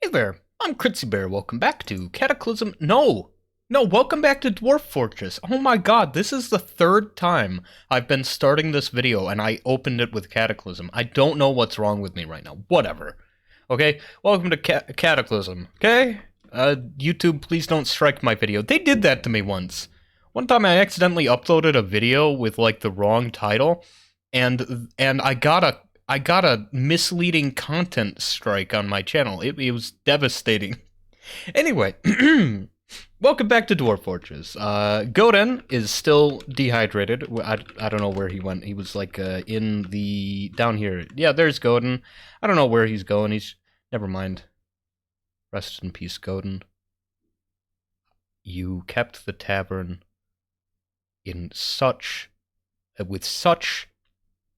Hey there, I'm Critsy Bear. Welcome back to Cataclysm. No, welcome back to Dwarf Fortress. Oh my god, this is the third time I've been starting this video and I opened it with Cataclysm. I don't know what's wrong with me right now. Whatever. Okay, welcome to Cataclysm. Okay? YouTube, please don't strike my video. They did that to me once. One time I accidentally uploaded a video with like the wrong title, and I got a misleading content strike on my channel. It was devastating. Anyway, welcome back to Dwarf Fortress. Godin is still dehydrated. I don't know where he went. He was like in the down here. Yeah, there's Godin. I don't know where he's going. Never mind. Rest in peace, Godin. You kept the tavern in with such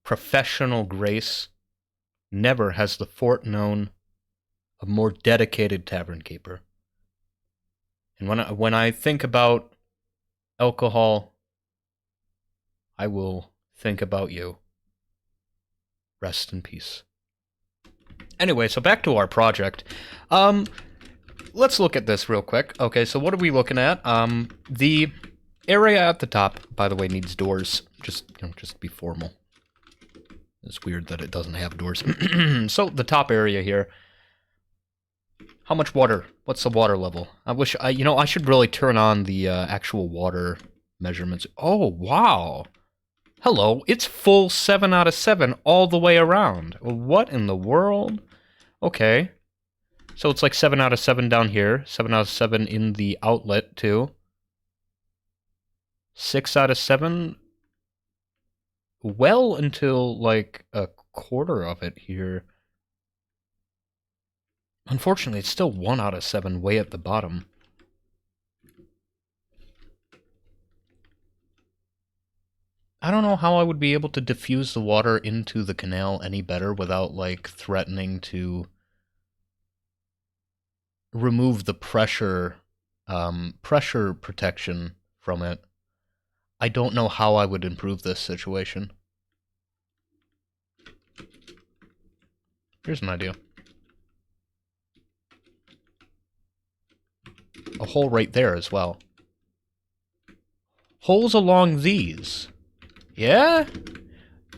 professional grace. Never has the fort known a more dedicated tavern keeper. And when I think about alcohol, I will think about you. Rest in peace. Anyway, so back to our project. Let's look at this real quick. Okay, so what are we looking at? The area at the top, by the way, needs doors. Just to be formal. It's weird that it doesn't have doors. So, the top area here. How much water? What's the water level? I should really turn on the actual water measurements. Oh, wow. Hello, it's full 7 out of 7 all the way around. What in the world? Okay. So it's like 7 out of 7 down here. 7 out of 7 in the outlet, too. 6 out of 7... well until, like, a quarter of it here. Unfortunately, it's still 1 out of 7 way at the bottom. I don't know how I would be able to diffuse the water into the canal any better without, like, threatening to remove the pressure protection from it. I don't know how I would improve this situation. Here's an idea. A hole right there as well. Holes along these. Yeah?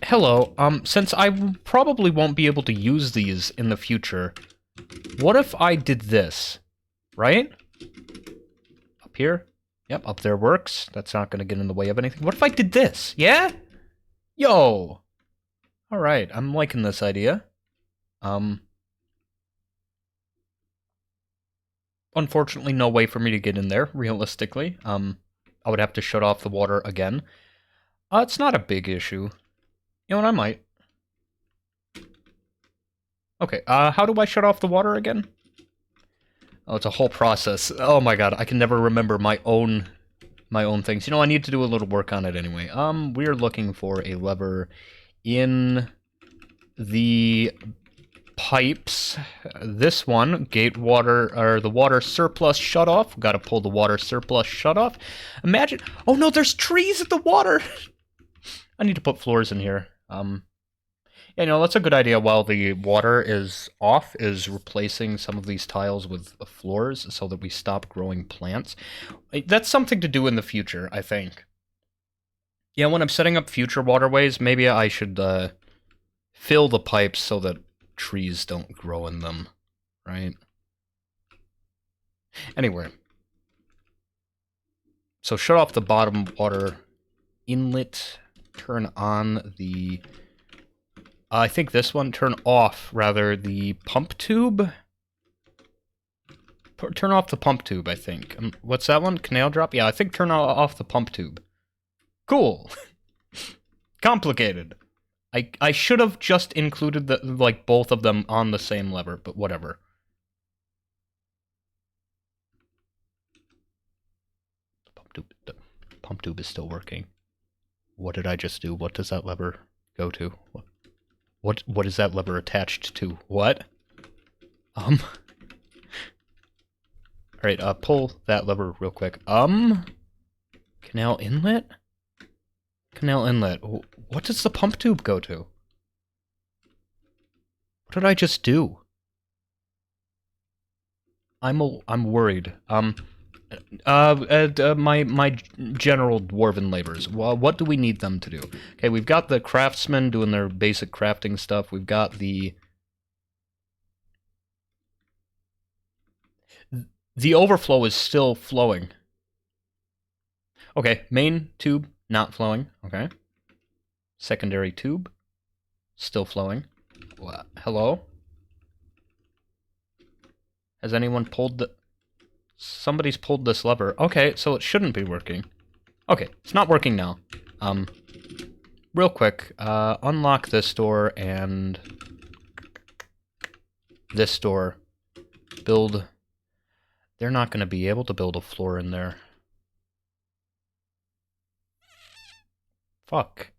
Hello, since I probably won't be able to use these in the future, what if I did this? Right? Up here? Yep, up there works. That's not gonna get in the way of anything. What if I did this? Yeah? Yo! Alright, I'm liking this idea. Unfortunately, no way for me to get in there, realistically. I would have to shut off the water again. It's not a big issue. You know what, I might. Okay, how do I shut off the water again? Oh, it's a whole process. Oh my god, I can never remember my own things. You know, I need to do a little work on it anyway. We're looking for a lever in the pipes. This one, gate water, or the water surplus shut off. Gotta pull the water surplus shut off. Imagine, oh no, there's trees at the water! I need to put floors in here. Yeah, no, that's a good idea. While the water is off, is replacing some of these tiles with floors so that we stop growing plants. That's something to do in the future, I think. Yeah, when I'm setting up future waterways, maybe I should fill the pipes so that trees don't grow in them, right? Anyway. So shut off the bottom water inlet, turn on the... I think this one, turn off, rather, the pump tube? Turn off the pump tube, I think. What's that one? Canal drop? Yeah, I think turn off the pump tube. Cool. Complicated. I should have just included both of them on the same lever, but whatever. The pump tube is still working. What did I just do? What does that lever go to? What is that lever attached to? What? Alright, pull that lever real quick. Canal inlet? Canal inlet. What does the pump tube go to? What did I just do? I'm worried. My general dwarven labors. Well, what do we need them to do? Okay, we've got the craftsmen doing their basic crafting stuff. We've got the overflow is still flowing. Okay, main tube not flowing. Okay. Secondary tube still flowing. What? Hello? Has anyone pulled the... Somebody's pulled this lever. Okay, so it shouldn't be working. Okay, it's not working now. Real quick, unlock this door and this door. Build... They're not going to be able to build a floor in there. Fuck.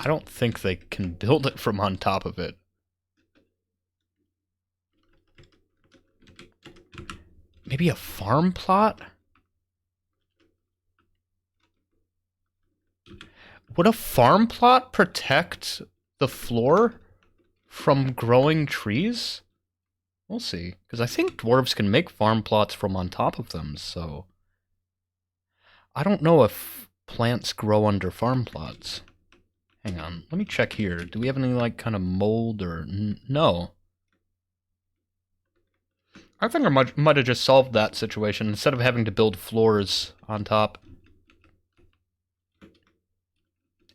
I don't think they can build it from on top of it. Maybe a farm plot? Would a farm plot protect the floor from growing trees? We'll see. Because I think dwarves can make farm plots from on top of them, so... I don't know if plants grow under farm plots. Hang on, let me check here. Do we have any, like, kind of mold or... No. I think I might have just solved that situation instead of having to build floors on top.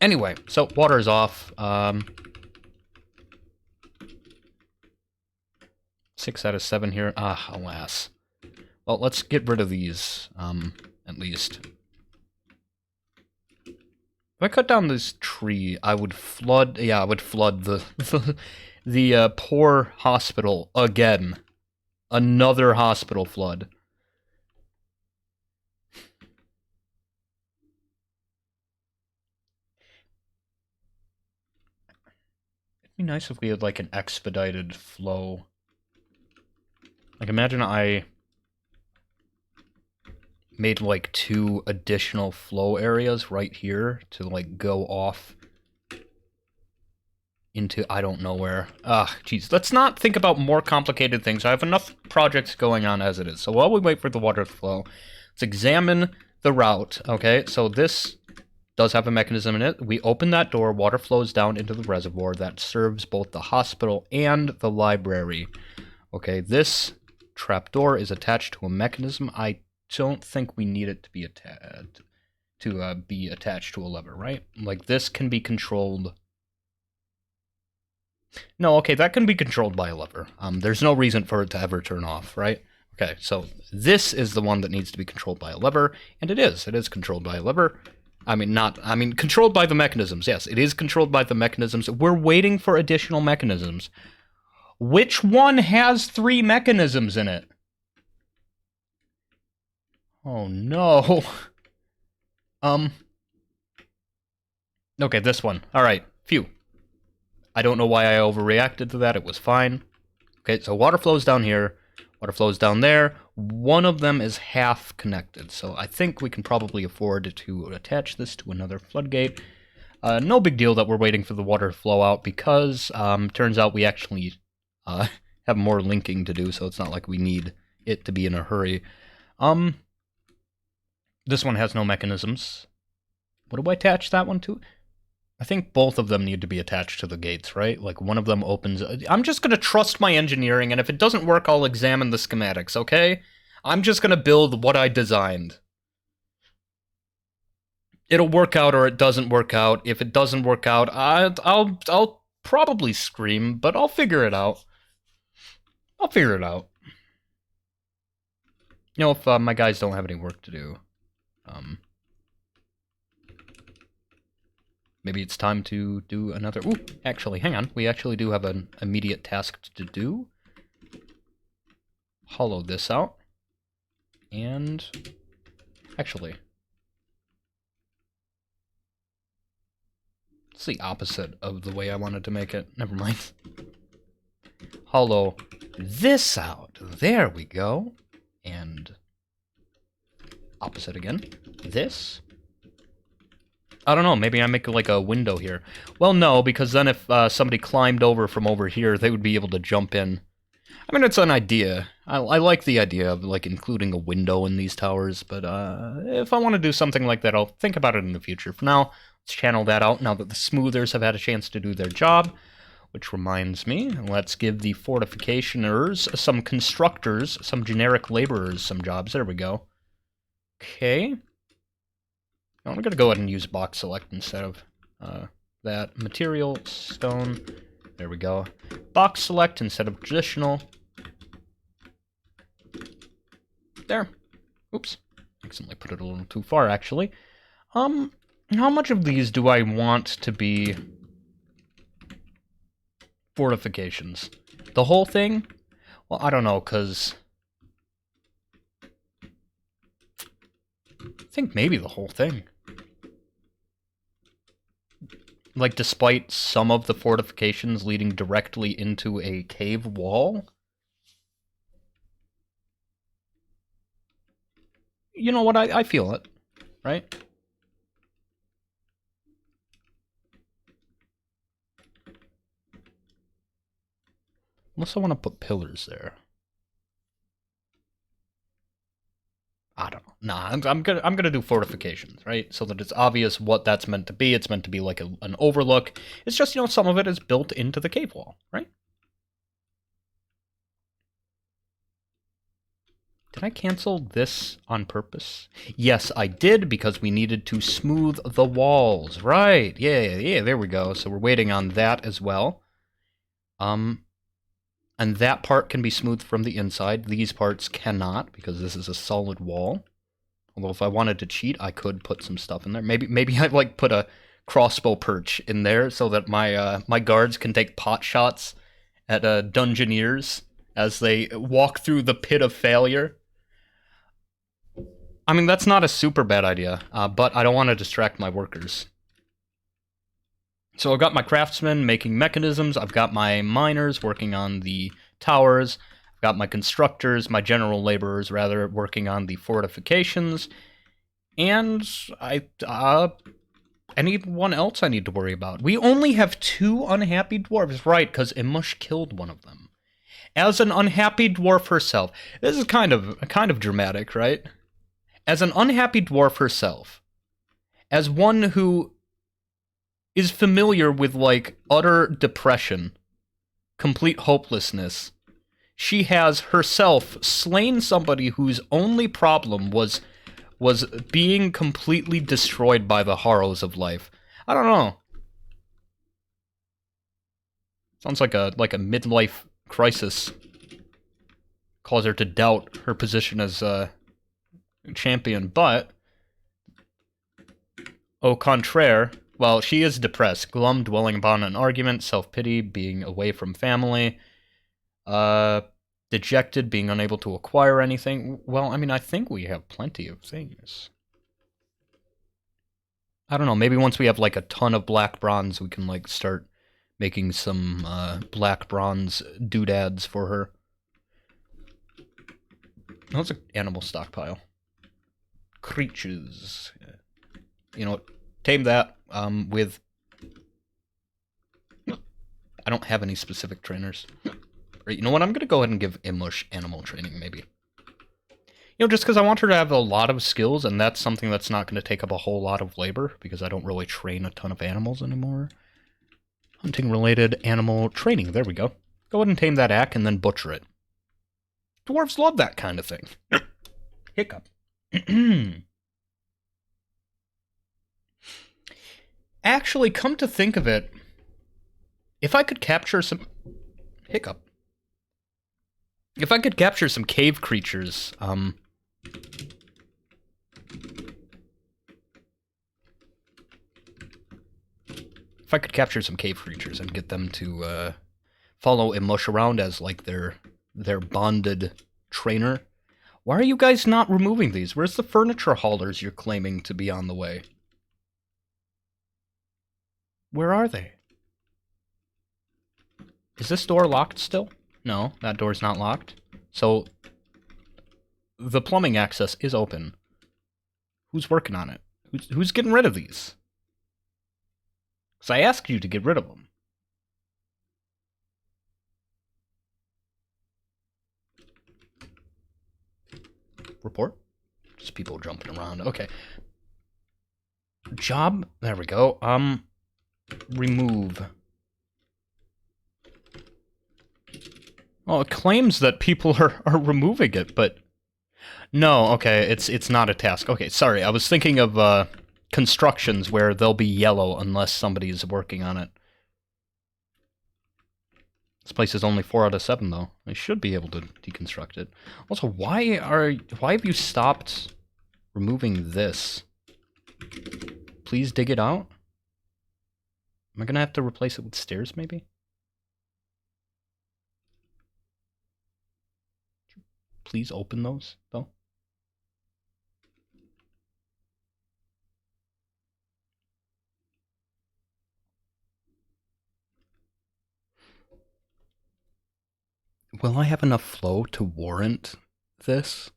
Anyway, so water is off. 6 out of 7 here. Ah, alas. Well, let's get rid of these, at least. If I cut down this tree, I would flood... Yeah, I would flood the poor hospital again. Another hospital flood. It'd be nice if we had, like, an expedited flow. Like, imagine I made, like, 2 additional flow areas right here to, like, go off into I don't know where. Jeez. Let's not think about more complicated things. I have enough projects going on as it is. So while we wait for the water to flow, let's examine the route, okay? So this does have a mechanism in it. We open that door, water flows down into the reservoir that serves both the hospital and the library. Okay, this trapdoor is attached to a mechanism. I don't think we need it to be attached to a lever, right? Like, this can be controlled... No, okay, that can be controlled by a lever. There's no reason for it to ever turn off, right? Okay, so this is the one that needs to be controlled by a lever, and it is. It is controlled by a lever. Controlled by the mechanisms. Yes, it is controlled by the mechanisms. We're waiting for additional mechanisms. Which one has 3 mechanisms in it? Oh, no. Okay, this one. Alright, phew. I don't know why I overreacted to that. It was fine. Okay, so water flows down here. Water flows down there. One of them is half connected, so I think we can probably afford to attach this to another floodgate. No big deal that we're waiting for the water to flow out, because turns out we actually have more linking to do, so it's not like we need it to be in a hurry. This one has no mechanisms. What do I attach that one to? I think both of them need to be attached to the gates, right? Like, one of them opens... I'm just going to trust my engineering, and if it doesn't work, I'll examine the schematics, okay? I'm just going to build what I designed. It'll work out or it doesn't work out. If it doesn't work out, I'll probably scream, but I'll figure it out. I'll figure it out. You know, if my guys don't have any work to do, maybe it's time to do another... Ooh, actually, hang on. We actually do have an immediate task to do. Hollow this out. And... Actually... It's the opposite of the way I wanted to make it. Never mind. Hollow this out. There we go. And... Opposite again. This. I don't know, maybe I make like a window here. Well, no, because then if somebody climbed over from over here, they would be able to jump in. I mean, it's an idea. I like the idea of, like, including a window in these towers, but if I want to do something like that, I'll think about it in the future. For now, let's channel that out now that the smoothers have had a chance to do their job. Which reminds me, let's give the fortificationers, some constructors, some generic laborers some jobs. There we go. Okay. I'm going to go ahead and use box select instead of that. Material, stone. There we go. Box select instead of traditional. There. Oops. Accidentally put it a little too far, actually. How much of these do I want to be fortifications? The whole thing? Well, I don't know, because I think maybe the whole thing. Like, despite some of the fortifications leading directly into a cave wall? You know what, I feel it, right? Unless I want to put pillars there. I don't know. Nah, I'm gonna do fortifications, right? So that it's obvious what that's meant to be. It's meant to be like an overlook. It's just, you know, some of it is built into the cave wall, right? Did I cancel this on purpose? Yes, I did, because we needed to smooth the walls. Right. Yeah, there we go. So we're waiting on that as well. And that part can be smoothed from the inside. These parts cannot, because this is a solid wall. Although if I wanted to cheat, I could put some stuff in there. Maybe I'd like put a crossbow perch in there so that my my guards can take pot shots at dungeoneers as they walk through the pit of failure. I mean, that's not a super bad idea, but I don't want to distract my workers. So I've got my craftsmen making mechanisms, I've got my miners working on the towers, I've got my constructors, my general laborers, rather, working on the fortifications, and anyone else I need to worry about. We only have 2 unhappy dwarves, right, because Imush killed one of them. As an unhappy dwarf herself. This is kind of dramatic, right? As an unhappy dwarf herself, as one who is familiar with, like, utter depression, complete hopelessness, she has herself slain somebody whose only problem was being completely destroyed by the horrors of life. I don't know. Sounds like a midlife crisis. Cause her to doubt her position as champion, but au contraire, well, she is depressed, glum, dwelling upon an argument, self-pity, being away from family, dejected, being unable to acquire anything. Well, I mean, I think we have plenty of things. I don't know, maybe once we have, like, a ton of black bronze, we can, like, start making some black bronze doodads for her. That's an animal stockpile. Creatures. You know, tame that with... I don't have any specific trainers. Or, you know what, I'm going to go ahead and give Imush animal training, maybe. You know, just because I want her to have a lot of skills, and that's something that's not going to take up a whole lot of labor, because I don't really train a ton of animals anymore. Hunting-related animal training, there we go. Go ahead and tame that ack, and then butcher it. Dwarves love that kind of thing. Hiccup. Actually, come to think of it, if I could capture some... Hiccup. If I could capture some cave creatures, if I could capture some cave creatures and get them to, follow Imush around as, like, their bonded trainer. Why are you guys not removing these? Where's the furniture haulers you're claiming to be on the way? Where are they? Is this door locked still? No, that door's not locked. So, the plumbing access is open. Who's working on it? Who's getting rid of these? So I asked you to get rid of them. Report? Just people jumping around. Okay. Job? There we go. Remove. Oh, it claims that people are removing it, but... No, okay, it's not a task. Okay, sorry, I was thinking of, constructions where they'll be yellow unless somebody's working on it. This place is only 4 out of 7, though. I should be able to deconstruct it. Also, why have you stopped removing this? Please dig it out? Am I gonna have to replace it with stairs, maybe? Please open those, though. Will I have enough flow to warrant this?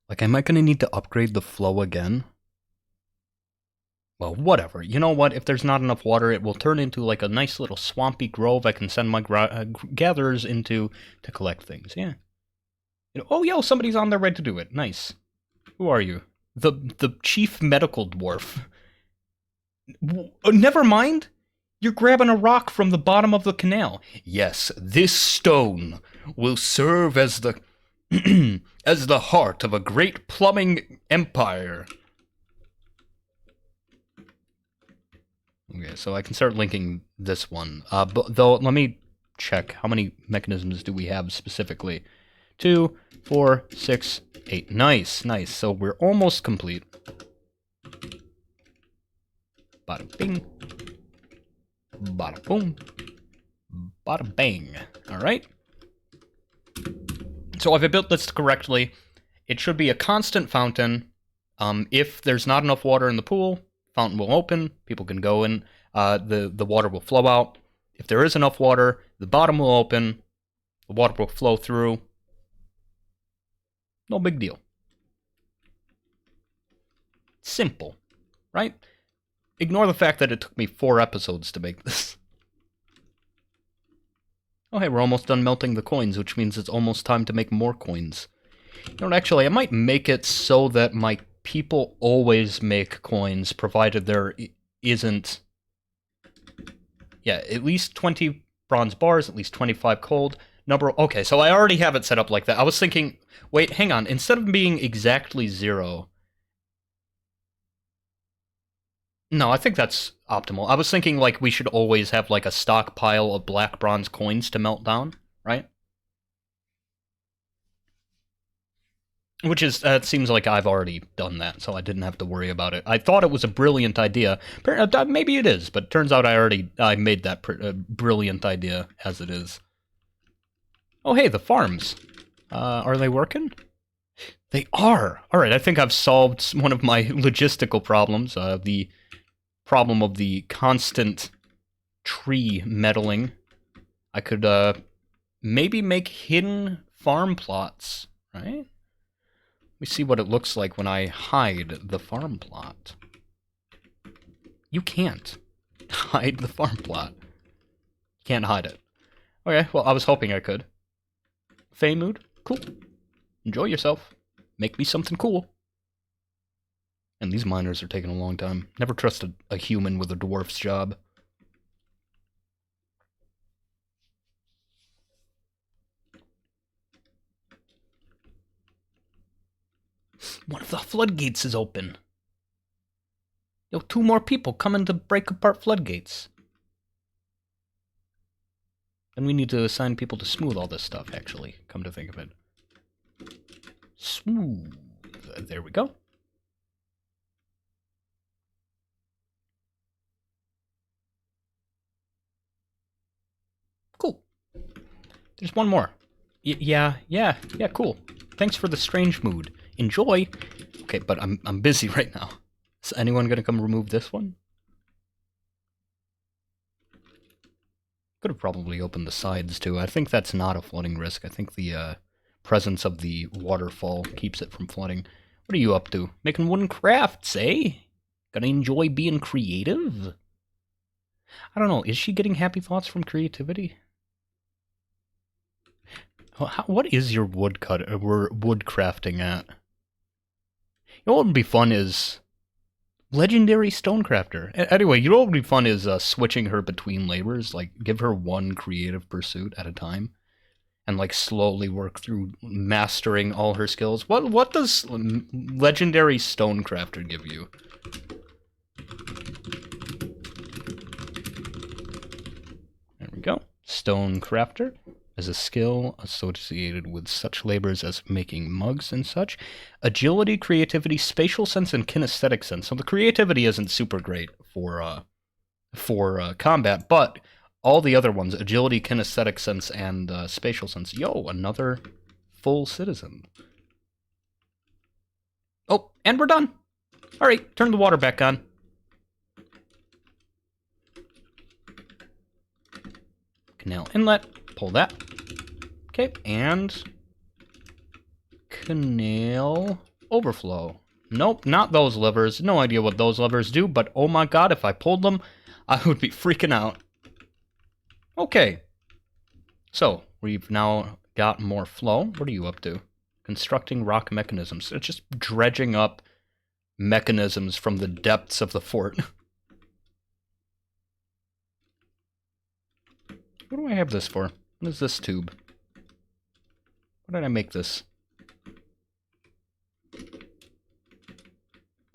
Like, am I gonna need to upgrade the flow again? Well, whatever. You know what? If there's not enough water, it will turn into like a nice little swampy grove I can send my gatherers into to collect things. Yeah. Oh, yo, somebody's on their way to do it. Nice. Who are you? The chief medical dwarf. Never mind. You're grabbing a rock from the bottom of the canal. Yes, this stone will serve as the as the heart of a great plumbing empire. Okay, so I can start linking this one. But though, let me check. How many mechanisms do we have specifically? 2, 4, 6, 8. Nice, nice. So we're almost complete. Bada bing. Bada boom. Bada bang. Alright. So if I built this correctly, it should be a constant fountain. If there's not enough water in the pool, fountain will open, people can go in, the water will flow out. If there is enough water, the bottom will open, the water will flow through. No big deal. Simple, right? Ignore the fact that it took me 4 episodes to make this. Oh hey, we're almost done melting the coins, which means it's almost time to make more coins. You know what, actually, I might make it so that my people always make coins, provided there isn't... Yeah, at least 20 bronze bars, at least 25 cold. Okay, so I already have it set up like that. I was thinking, wait, hang on, instead of being exactly 0... No, I think that's optimal. I was thinking, like, we should always have, like, a stockpile of black bronze coins to melt down, right? Which is, it seems like I've already done that, so I didn't have to worry about it. I thought it was a brilliant idea. Maybe it is, but it turns out I made that brilliant idea as it is. Oh, hey, the farms. Are they working? They are! Alright, I think I've solved one of my logistical problems, the problem of the constant tree meddling. I could, maybe make hidden farm plots, right? Let me see what it looks like when I hide the farm plot. You can't hide the farm plot. You can't hide it. Okay, well, I was hoping I could. Fey mood? Cool. Enjoy yourself. Make me something cool. And these miners are taking a long time. Never trusted a human with a dwarf's job. One of the floodgates is open. Yo, 2 more people coming to break apart floodgates. Then we need to assign people to smooth all this stuff, actually, come to think of it. Smooth. There we go. Cool. There's one more. Yeah, cool. Thanks for the strange mood. Enjoy. Okay, but I'm busy right now. Is anyone gonna come remove this one? Could have probably opened the sides too. I think that's not a flooding risk. I think the presence of the waterfall keeps it from flooding. What are you up to? Making wooden crafts, eh? Gonna enjoy being creative? I don't know. Is she getting happy thoughts from creativity? What is your wood crafting at? You know what would be fun is legendary stonecrafter. Anyway, you know what would be fun is switching her between labors. Like, give her one creative pursuit at a time, and like slowly work through mastering all her skills. What does legendary stonecrafter give you? There we go. Stonecrafter is a skill associated with such labors as making mugs and such. Agility, creativity, spatial sense, and kinesthetic sense. So the creativity isn't super great for combat, but all the other ones, agility, kinesthetic sense, and spatial sense. Yo, another full citizen. Oh, and we're done. All right, turn the water back on. Canal inlet. Pull that. Okay, and canal overflow. Nope, not those levers. No idea what those levers do, but oh my god, if I pulled them, I would be freaking out. Okay. So, we've now got more flow. What are you up to? Constructing rock mechanisms. It's just dredging up mechanisms from the depths of the fort. What do I have this for? What is this tube? What did I make this?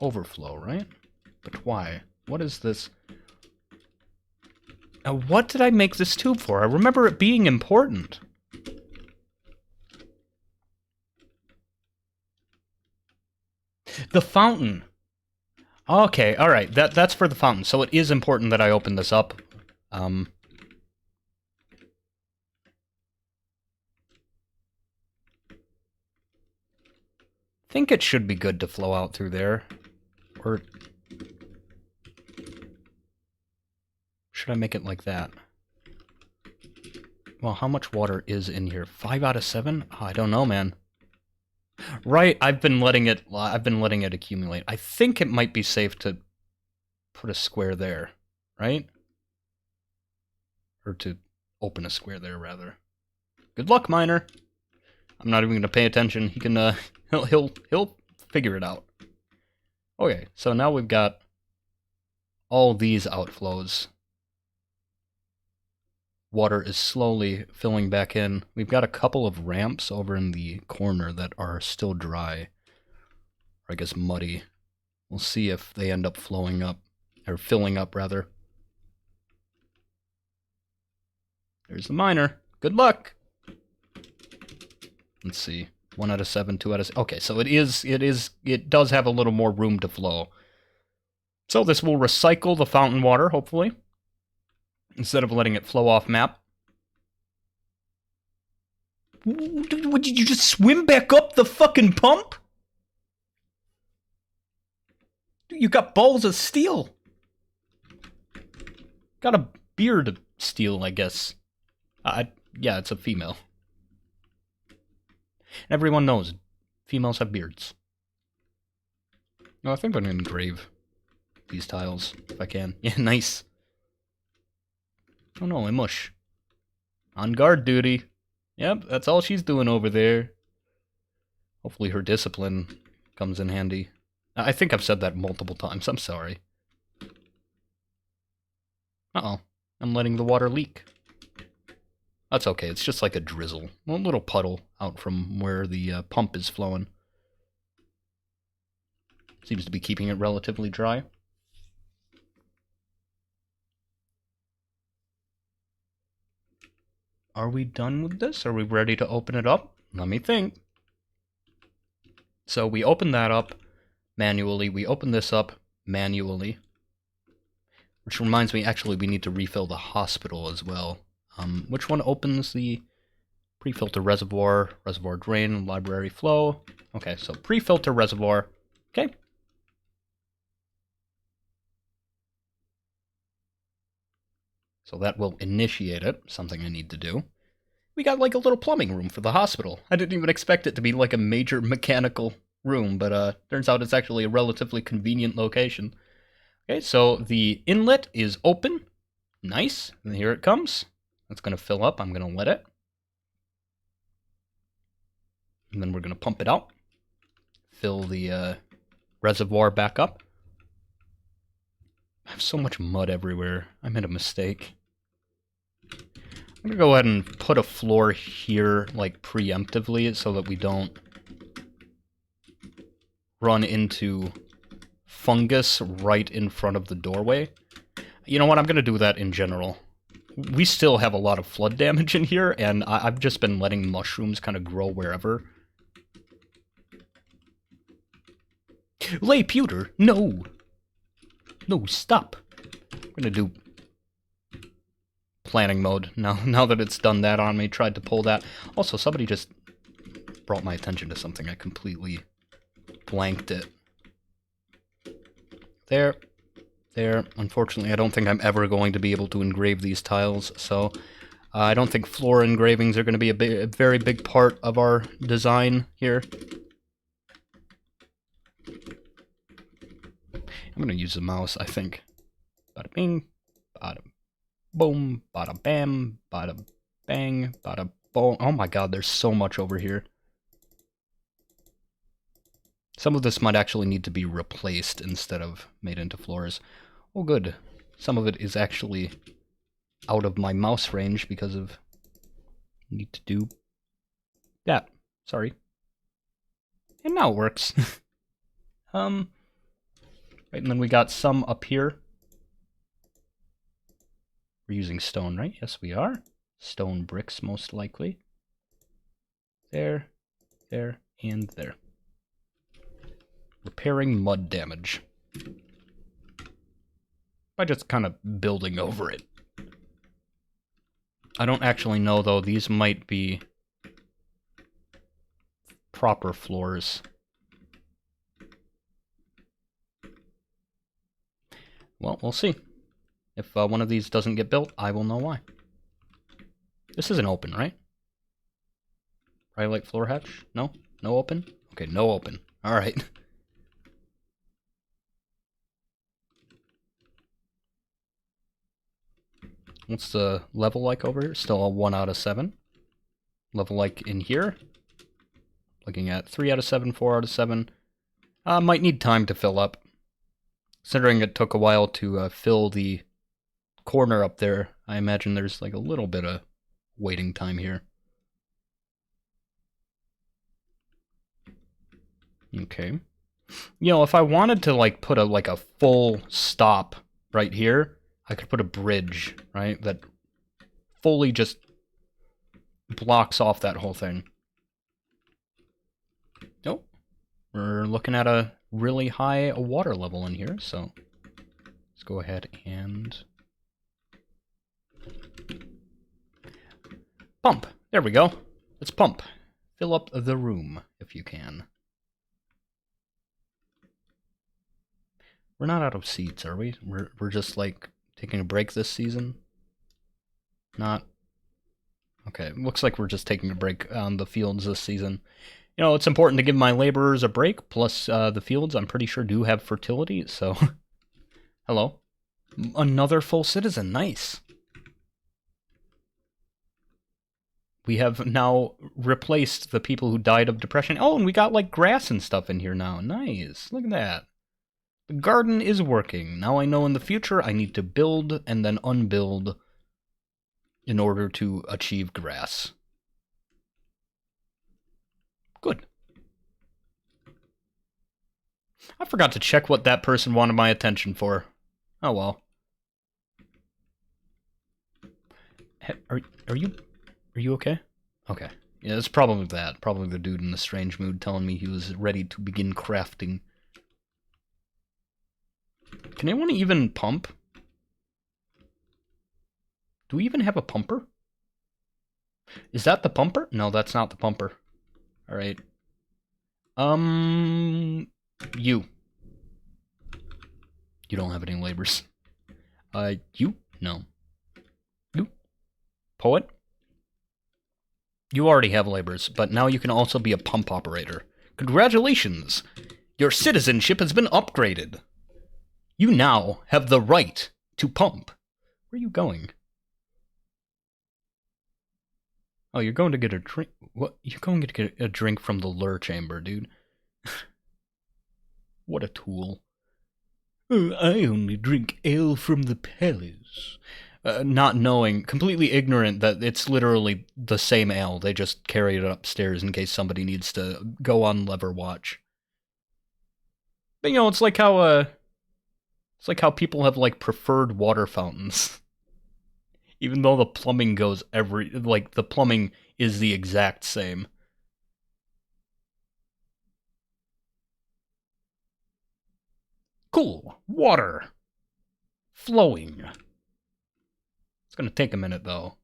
Overflow, right? But why? What is this? Now, what did I make this tube for? I remember it being important. The fountain. Okay, alright. That's for the fountain. So it is important that I open this up. Think it should be good to flow out through there. Or should I make it like that? Well, how much water is in here? 5 out of 7? Oh, I don't know, man. Right, I've been letting it accumulate. I think it might be safe to put a square there, right? Or to open a square there, rather. Good luck, miner. I'm not even going to pay attention. He can, he'll figure it out. Okay, so now we've got all these outflows. Water is slowly filling back in. We've got a couple of ramps over in the corner that are still dry. Or I guess muddy. We'll see if they end up flowing up. Or filling up, rather. There's the miner. Good luck! Let's see. 1 out of 7, 2 out of 6. Okay, so it does have a little more room to flow. So this will recycle the fountain water, hopefully, instead of letting it flow off map. Did you just swim back up the fucking pump? You got balls of steel. Got a beard of steel, I guess. Yeah, it's a female. Everyone knows females have beards. No, I think I'm going to engrave these tiles, if I can. Yeah, nice. Oh no, I mush. On guard duty. Yep, that's all she's doing over there. Hopefully her discipline comes in handy. I think I've said that multiple times, I'm sorry. Uh-oh, I'm letting the water leak. That's okay, it's just like a drizzle. A little puddle out from where the pump is flowing. Seems to be keeping it relatively dry. Are we done with this? Are we ready to open it up? Let me think. So we open that up manually. We open this up manually. Which reminds me, actually, we need to refill the hospital as well. Which one opens the pre-filter reservoir, reservoir drain, library flow? Okay, so pre-filter reservoir. Okay. So that will initiate it, something I need to do. We got like a little plumbing room for the hospital. I didn't even expect it to be like a major mechanical room, but turns out it's actually a relatively convenient location. Okay, so the inlet is open. Nice. And here it comes. It's going to fill up. I'm going to let it. And then we're going to pump it out. Fill the reservoir back up. I have so much mud everywhere. I made a mistake. I'm going to go ahead and put a floor here, like, preemptively, so that we don't run into fungus right in front of the doorway. You know what? I'm going to do that in general. We still have a lot of flood damage in here, and I've just been letting mushrooms kind of grow wherever. Lay pewter! No! No, stop! I'm going to do planning mode now that it's done that on me. Tried to pull that. Also, somebody just brought my attention to something. I completely blanked it. There. Unfortunately, I don't think I'm ever going to be able to engrave these tiles, so I don't think floor engravings are going to be a very big part of our design here. I'm going to use the mouse, I think. Bada bing, bada boom, bada bam, bada bang, bada boom. Oh my god, there's so much over here. Some of this might actually need to be replaced instead of made into floors. Oh good. Some of it is actually out of my mouse range because of... need to do that. Sorry. And now it works. Right, and then we got some up here. We're using stone, right? Yes, we are. Stone bricks, most likely. There, and there. Repairing mud damage. By just kind of building over it. I don't actually know, though. These might be proper floors. Well, we'll see. If one of these doesn't get built, I will know why. This isn't open, right? Probably like floor hatch? No? No open? Okay, no open. Alright. What's the level like over here? Still a 1 out of 7. Level like in here? Looking at 3 out of 7, 4 out of 7. Might need time to fill up. Considering it took a while to fill the corner up there, I imagine there's like a little bit of waiting time here. Okay. You know, if I wanted to like put a full stop right here, I could put a bridge, right? That fully just blocks off that whole thing. Nope. We're looking at a really high water level in here, so let's go ahead and pump. There we go. Let's pump. Fill up the room if you can. We're not out of seeds, are we? We're just like taking a break this season? Not. Okay, looks like we're just taking a break on the fields this season. You know, it's important to give my laborers a break, plus the fields, I'm pretty sure, do have fertility, so... Hello. Another full citizen, nice. We have now replaced the people who died of depression. Oh, and we got, like, grass and stuff in here now. Nice, look at that. The garden is working. Now I know in the future I need to build and then unbuild in order to achieve grass. Good. I forgot to check what that person wanted my attention for. Oh well. Are you okay? Okay. Yeah, it's probably that. Probably the dude in the strange mood telling me he was ready to begin crafting. Can anyone even pump? Do we even have a pumper? Is that the pumper? No, that's not the pumper. Alright. You. You don't have any labors. You? No. You? Poet? You already have labors, but now you can also be a pump operator. Congratulations! Your citizenship has been upgraded. You now have the right to pump. Where are you going? Oh, you're going to get a drink. What? You're going to get a drink from the lure chamber, dude. What a tool. Oh, I only drink ale from the palace. Not knowing, completely ignorant that it's literally the same ale. They just carry it upstairs in case somebody needs to go on lever watch. But, you know, it's like how people have, like, preferred water fountains. Even though the plumbing goes the plumbing is the exact same. Cool. Water. Flowing. It's going to take a minute, though.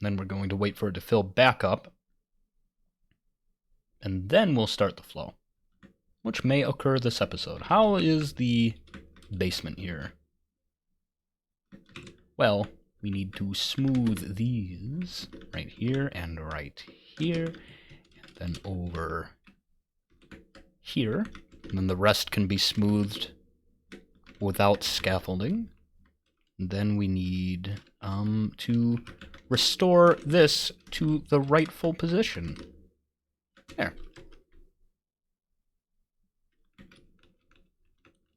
Then we're going to wait for it to fill back up. And then we'll start the flow, which may occur this episode. How is the basement here? Well, we need to smooth these right here and right here, and then over here. And then the rest can be smoothed without scaffolding. And then we need to restore this to the rightful position. There.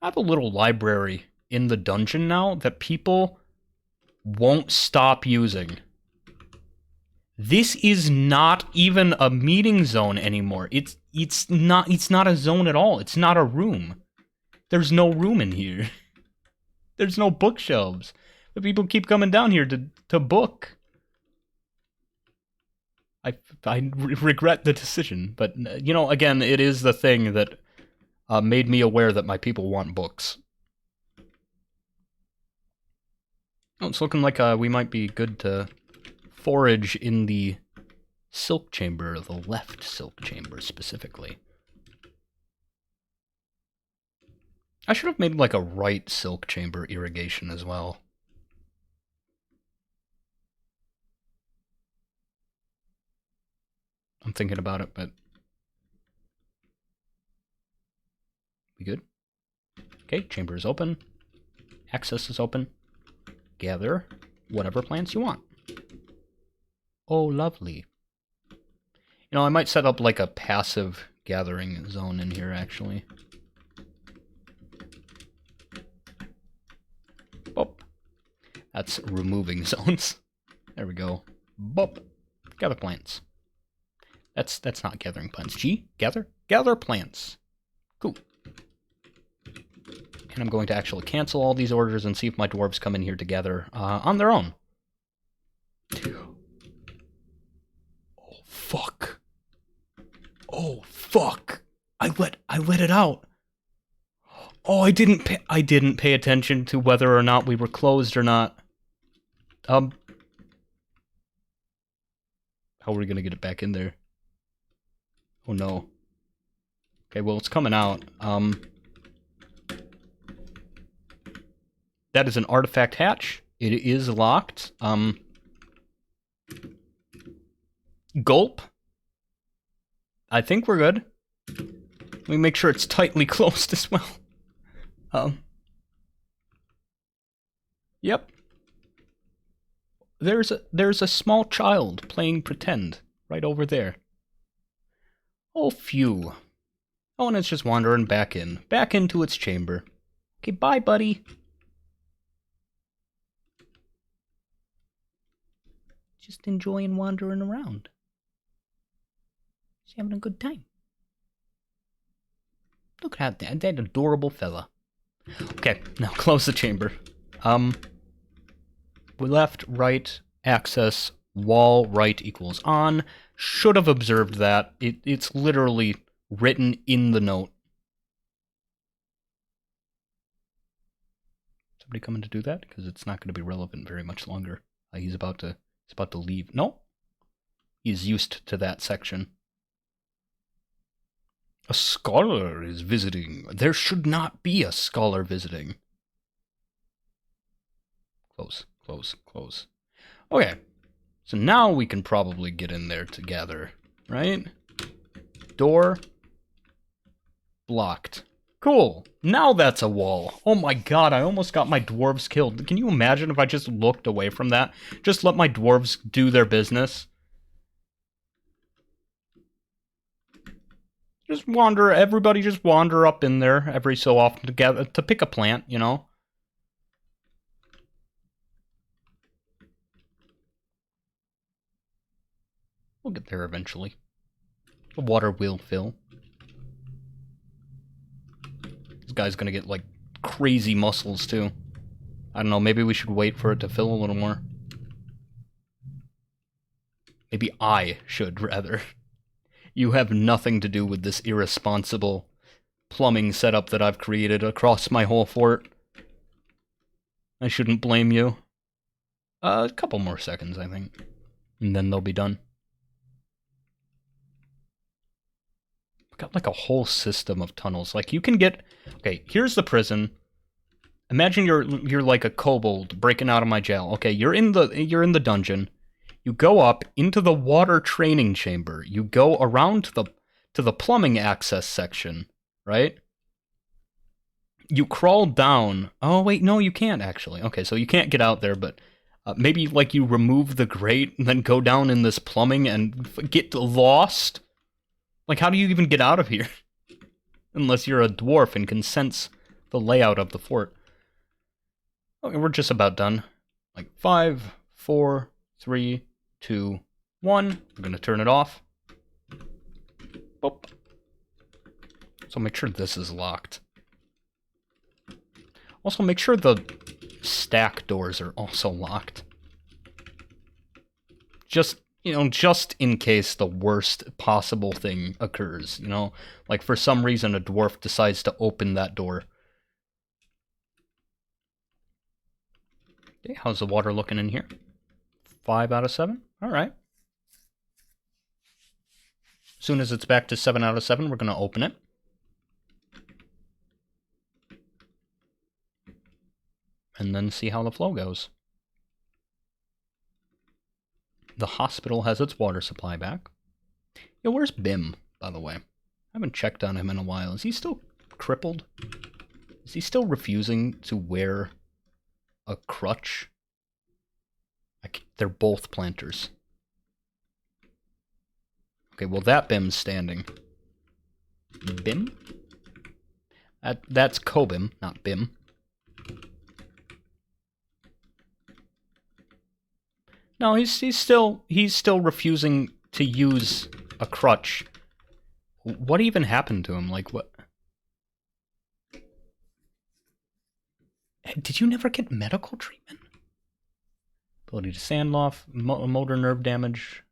I have a little library in the dungeon now that people won't stop using. This is not even a meeting zone anymore. It's not a zone at all. It's not a room. There's no room in here. There's no bookshelves. But people keep coming down here to book. I regret the decision, but, you know, again, it is the thing that made me aware that my people want books. Oh, it's looking like we might be good to forage in the silk chamber, the left silk chamber specifically. I should have made like a right silk chamber irrigation as well. I'm thinking about it, but... We good? Okay, chamber is open. Access is open. Gather whatever plants you want. Oh, lovely. You know, I might set up like a passive gathering zone in here, actually. Boop. That's removing zones. There we go. Boop. Gather plants. That's not gathering plants. G, gather plants. Cool. And I'm going to actually cancel all these orders and see if my dwarves come in here to gather on their own. Oh fuck! Oh fuck! I let it out. Oh, I didn't pay attention to whether or not we were closed or not. How are we gonna get it back in there? Oh no. Okay, well, it's coming out. That is an artifact hatch. It is locked. Gulp. I think we're good. Let me make sure it's tightly closed as well. Yep. There's a small child playing pretend right over there. Oh, phew. Oh, and it's just wandering back into its chamber. Okay, bye, buddy. Just enjoying wandering around. He's having a good time. Look at that adorable fella. Okay, now close the chamber. We left, right, access, wall, right equals on. Should have observed that. It's literally written in the note. Somebody coming to do that? Because it's not going to be relevant very much longer. He's about to leave. No? He's used to that section. A scholar is visiting. There should not be a scholar visiting. Close, close, close. Okay. So now we can probably get in there to gather, right? Door. Blocked. Cool. Now that's a wall. Oh my god, I almost got my dwarves killed. Can you imagine if I just looked away from that? Just let my dwarves do their business. Just wander, everybody just wander up in there every so often together to pick a plant, you know? We'll get there eventually. The water will fill. This guy's gonna get, like, crazy muscles, too. I don't know, maybe we should wait for it to fill a little more. Maybe I should, rather. You have nothing to do with this irresponsible plumbing setup that I've created across my whole fort. I shouldn't blame you. A couple more seconds, I think. And then they'll be done. Got like a whole system of tunnels. Like you can get... Okay, here's the prison. Imagine you're like a kobold breaking out of my jail. Okay, you're in the dungeon. You go up into the water training chamber. You go around to the plumbing access section, right? You crawl down. Oh wait, no, you can't actually. Okay, so you can't get out there, but maybe like you remove the grate and then go down in this plumbing and get lost. Like, how do you even get out of here? Unless you're a dwarf and can sense the layout of the fort. Okay, we're just about done. Like, 5, 4, 3, 2, 1. We're gonna turn it off. Boop. So make sure this is locked. Also, make sure the stack doors are also locked. Just... You know, just in case the worst possible thing occurs, you know? Like, for some reason, a dwarf decides to open that door. Okay, how's the water looking in here? 5 out of 7? Alright. As soon as it's back to 7 out of 7, we're going to open it. And then see how the flow goes. The hospital has its water supply back. Yo, where's Bim, by the way? I haven't checked on him in a while. Is he still crippled? Is he still refusing to wear a crutch? They're both planters. Okay, well that Bim's standing. Bim? That's Kobim, not Bim. No, he's still refusing to use a crutch. What even happened to him? Like, what? Did you never get medical treatment? Ability to sand off, motor nerve damage,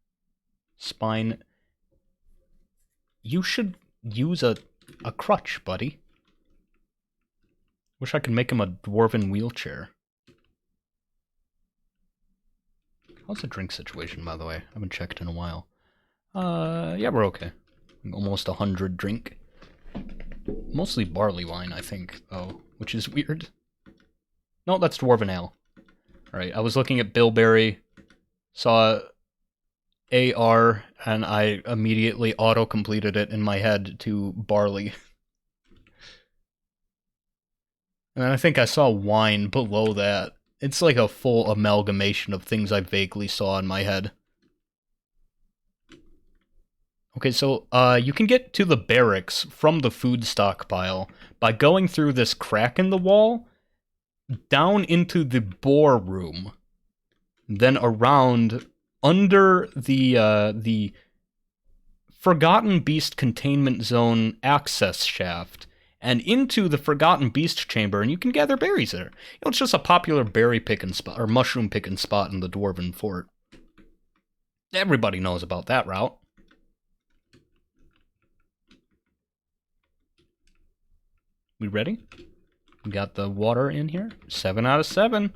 spine. You should use a crutch, buddy. Wish I could make him a dwarven wheelchair. How's the drink situation, by the way? I haven't checked in a while. Yeah, we're okay. Almost 100 drink. Mostly barley wine, I think, though, which is weird. No, that's dwarven ale. Alright, I was looking at Bilberry, saw AR, and I immediately auto-completed it in my head to barley. And then I think I saw wine below that. It's like a full amalgamation of things I vaguely saw in my head. Okay, so you can get to the barracks from the food stockpile by going through this crack in the wall, down into the boar room, then around under the Forgotten Beast Containment Zone access shaft, and into the Forgotten Beast Chamber, and you can gather berries there. You know, it's just a popular berry picking spot, or mushroom picking spot in the Dwarven Fort. Everybody knows about that route. We ready? We got the water in here. 7 out of 7.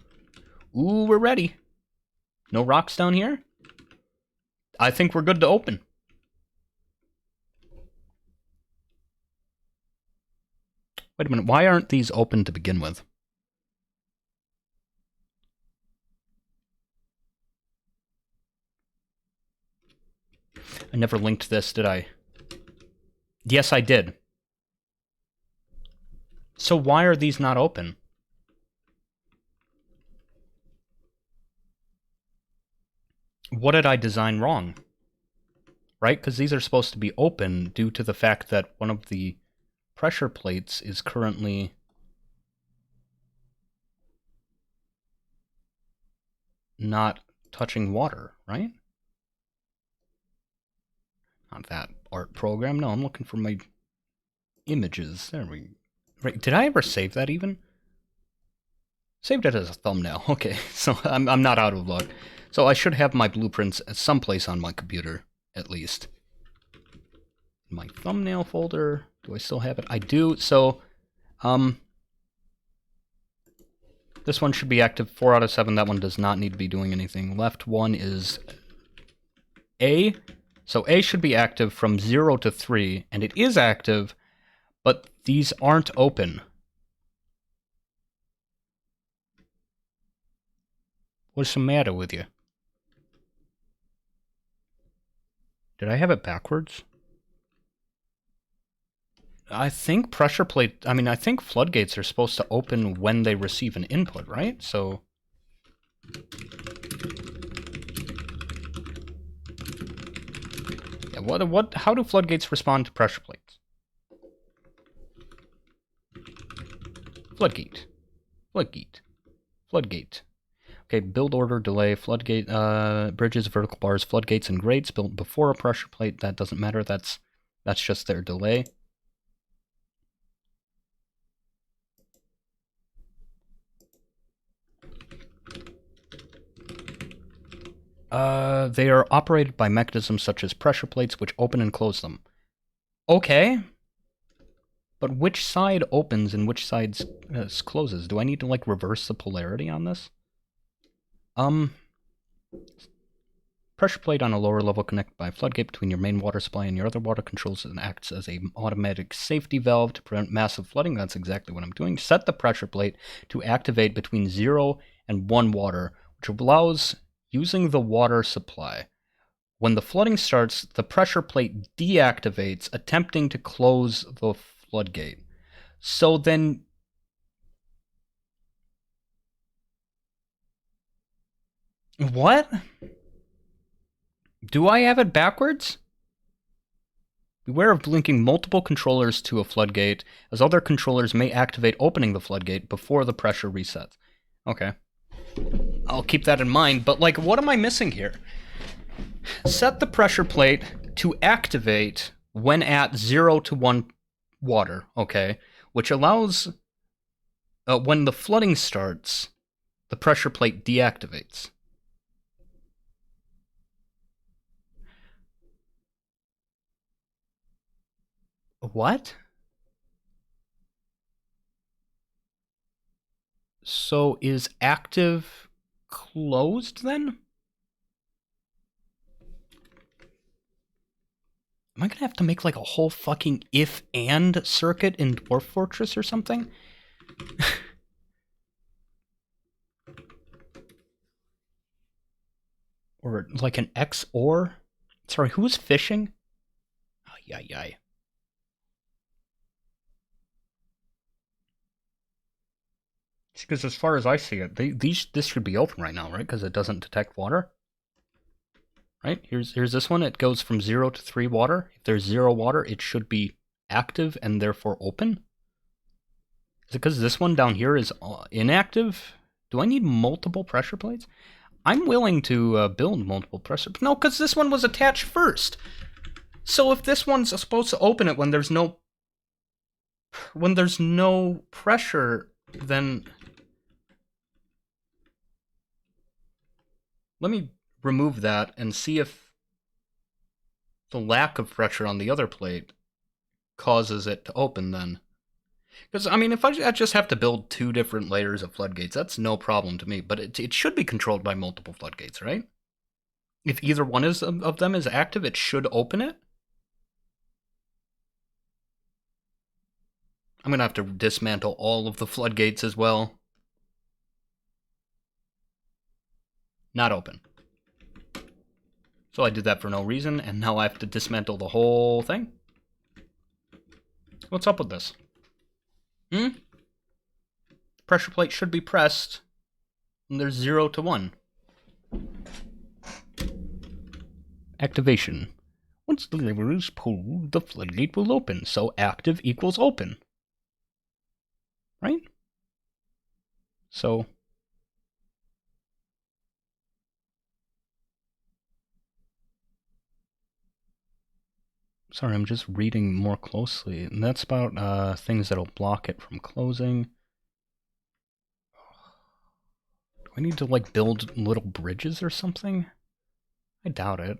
Ooh, we're ready. No rocks down here? I think we're good to open. Wait a minute, why aren't these open to begin with? I never linked this, did I? Yes, I did. So why are these not open? What did I design wrong? Right? Because these are supposed to be open due to the fact that one of the pressure plates is currently not touching water, right? Not that art program. No, I'm looking for my images. There we go. Right. Did I ever save that even? Saved it as a thumbnail. Okay, so I'm not out of luck. So I should have my blueprints someplace on my computer, at least. My thumbnail folder. Do I still have it? I do. So, this one should be active 4 out of 7. That one does not need to be doing anything. Left one is A. So A should be active from 0 to 3, and it is active, but these aren't open. What's the matter with you? Did I have it backwards? I think pressure plate... I think floodgates are supposed to open when they receive an input, right? So... yeah, how do floodgates respond to pressure plates? Floodgate. Floodgate. Floodgate. Okay, build order, delay, floodgate, bridges, vertical bars, floodgates, and grates built before a pressure plate. That doesn't matter. That's just their delay. They are operated by mechanisms such as pressure plates, which open and close them. Okay. But which side opens and which side closes? Do I need to, like, reverse the polarity on this? Pressure plate on a lower level connected by a floodgate between your main water supply and your other water controls and acts as an automatic safety valve to prevent massive flooding. That's exactly what I'm doing. Set the pressure plate to activate between 0 and 1 water, which allows using the water supply. When the flooding starts, the pressure plate deactivates, attempting to close the floodgate. So then... what? Do I have it backwards? Beware of linking multiple controllers to a floodgate, as other controllers may activate opening the floodgate before the pressure resets. Okay. I'll keep that in mind, but, like, what am I missing here? Set the pressure plate to activate when at 0 to 1 water, okay? Which allows, when the flooding starts, the pressure plate deactivates. What? So is active closed then? Am I gonna have to make like a whole fucking if-and circuit in Dwarf Fortress or something? Or like an XOR? Sorry, who's fishing? Ay, ay, ay. Because as far as I see it, this should be open right now, right? Because it doesn't detect water. Right? Here's this one. It goes from 0 to 3 water. If there's 0 water, it should be active and therefore open. Is it because this one down here is inactive? Do I need multiple pressure plates? I'm willing to build multiple pressure... no, because this one was attached first. So if this one's supposed to open it when there's no pressure, then... let me remove that and see if the lack of pressure on the other plate causes it to open then. Because, I mean, if I just have to build 2 different layers of floodgates, that's no problem to me. But it should be controlled by multiple floodgates, right? If either one of them is active, it should open it. I'm going to have to dismantle all of the floodgates as well. Not open. So I did that for no reason, and now I have to dismantle the whole thing? What's up with this? Pressure plate should be pressed when there's 0 to 1. Activation. Once the lever is pulled, the floodgate will open, so active equals open. Right? So... Sorry, I'm just reading more closely. And that's about things that'll block it from closing. Do I need to, like, build little bridges or something? I doubt it.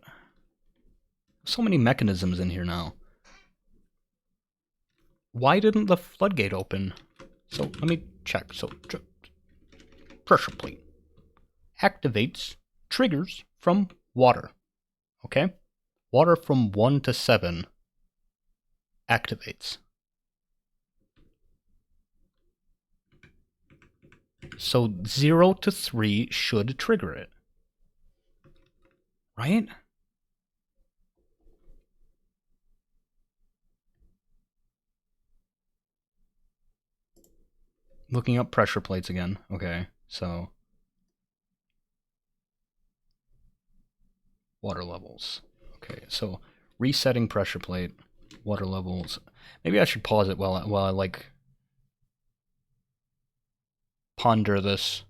So many mechanisms in here now. Why didn't the floodgate open? So, let me check. So, pressure plate. Activates triggers from water. Okay? Water from 1 to 7 activates. So 0 to 3 should trigger it. Right? Looking up pressure plates again. Okay, so... water levels. Okay, so resetting pressure plate, water levels. Maybe I should pause it while I like ponder this.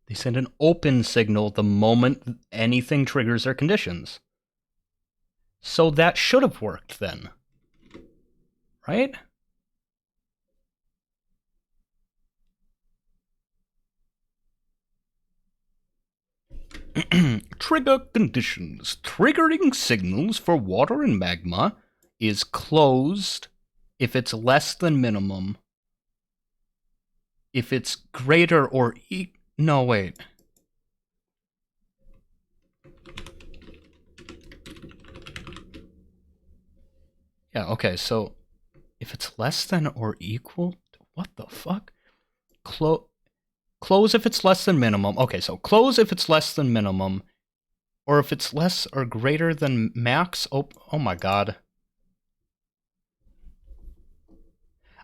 They send an open signal the moment anything triggers their conditions. So that should have worked then. Right? Trigger conditions. Triggering signals for water and magma is closed if it's less than minimum. If it's greater or no, wait. Yeah, okay, so if it's less than or equal, what the fuck? Close if it's less than minimum. Okay, so close if it's less than minimum, or if it's less or greater than max. Oh my god.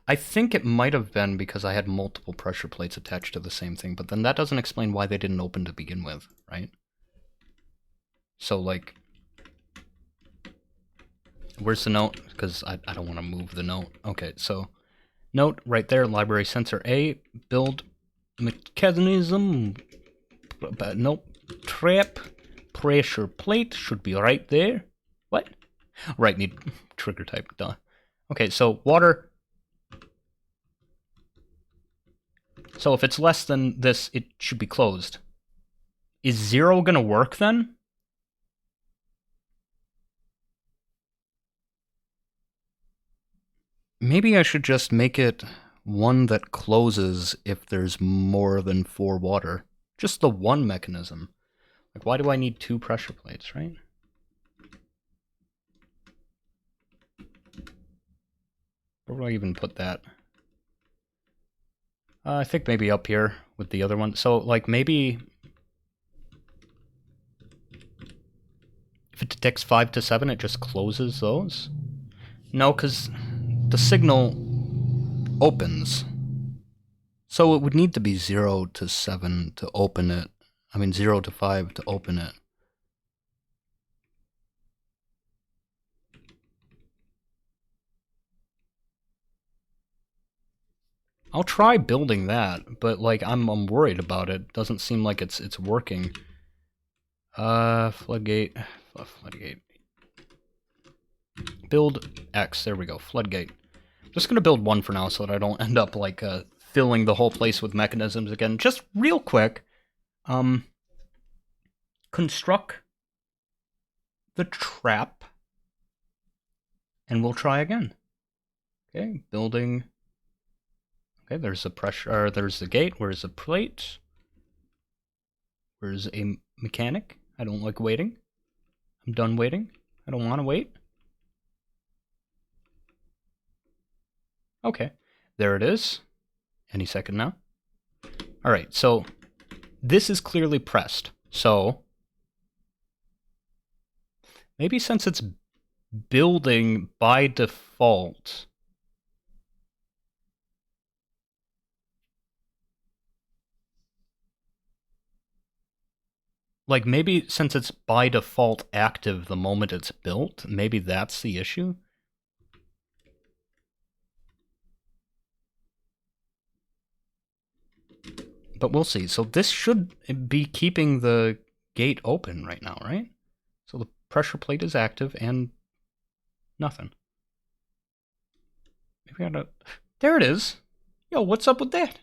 I think it might have been because I had multiple pressure plates attached to the same thing, but then that doesn't explain why they didn't open to begin with, right? So, like... where's the note? Because I don't want to move the note. Okay, so... note right there, library sensor A, build mechanism... nope. Trap pressure plate should be right there. What? Right, need trigger type, duh. Okay, so water... so if it's less than this, it should be closed. Is 0 gonna work then? Maybe I should just make it one that closes if there's more than 4 water. Just the one mechanism. Like, why do I need 2 pressure plates, right? Where do I even put that? I think maybe up here with the other one. So, like, maybe... if it detects 5 to 7, it just closes those? No, because the signal opens. So it would need to be 0 to 7 to open it. I mean, 0 to 5 to open it. I'll try building that, but like I'm worried about it. Doesn't seem like it's working. Floodgate. Floodgate. Build X. There we go. Floodgate. Just gonna build one for now so that I don't end up like filling the whole place with mechanisms again. Just real quick. Construct the trap, and we'll try again. Okay, building. Okay, there's the pressure. There's the gate. Where's the plate? Where's a mechanic? I don't like waiting. I'm done waiting. I don't want to wait. Okay, There it is. Any second now. All right, so this is clearly pressed. So maybe since it's building by default, like maybe since it's by default active the moment it's built, maybe that's the issue. But we'll see. So this should be keeping the gate open right now, right? So the pressure plate is active and nothing. Maybe I gotta... There it is. Yo, what's up with that?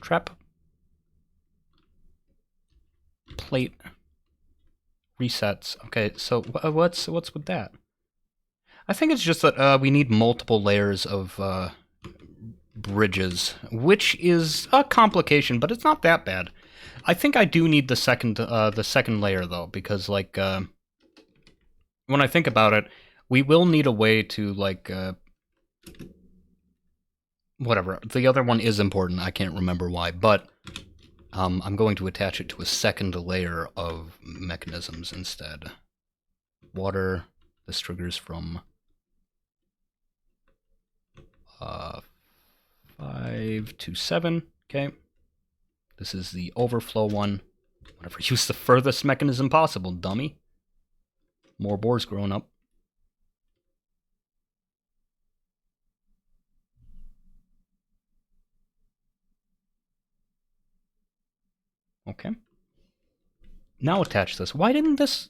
Trap plate resets. Okay, so what's with that? I think it's just that we need multiple layers of bridges, which is a complication, but it's not that bad. I think I do need the second layer though, because like when I think about it, we will need a way to like whatever. The other one is important. I can't remember why, but I'm going to attach it to a second layer of mechanisms instead. Water. This triggers from 5 to 7. Okay. This is the overflow one. Whatever. Use the furthest mechanism possible, dummy. More boars growing up. Okay. Now attach this. Why didn't this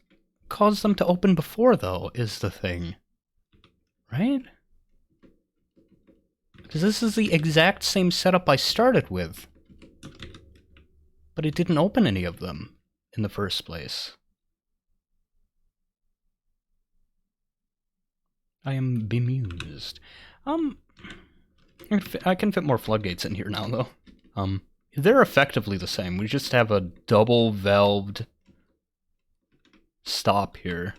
cause them to open before, though, is the thing. Right? Because this is the exact same setup I started with. But it didn't open any of them in the first place. I am bemused. I can fit more floodgates in here now, though. They're effectively the same. We just have a double-valved stop here.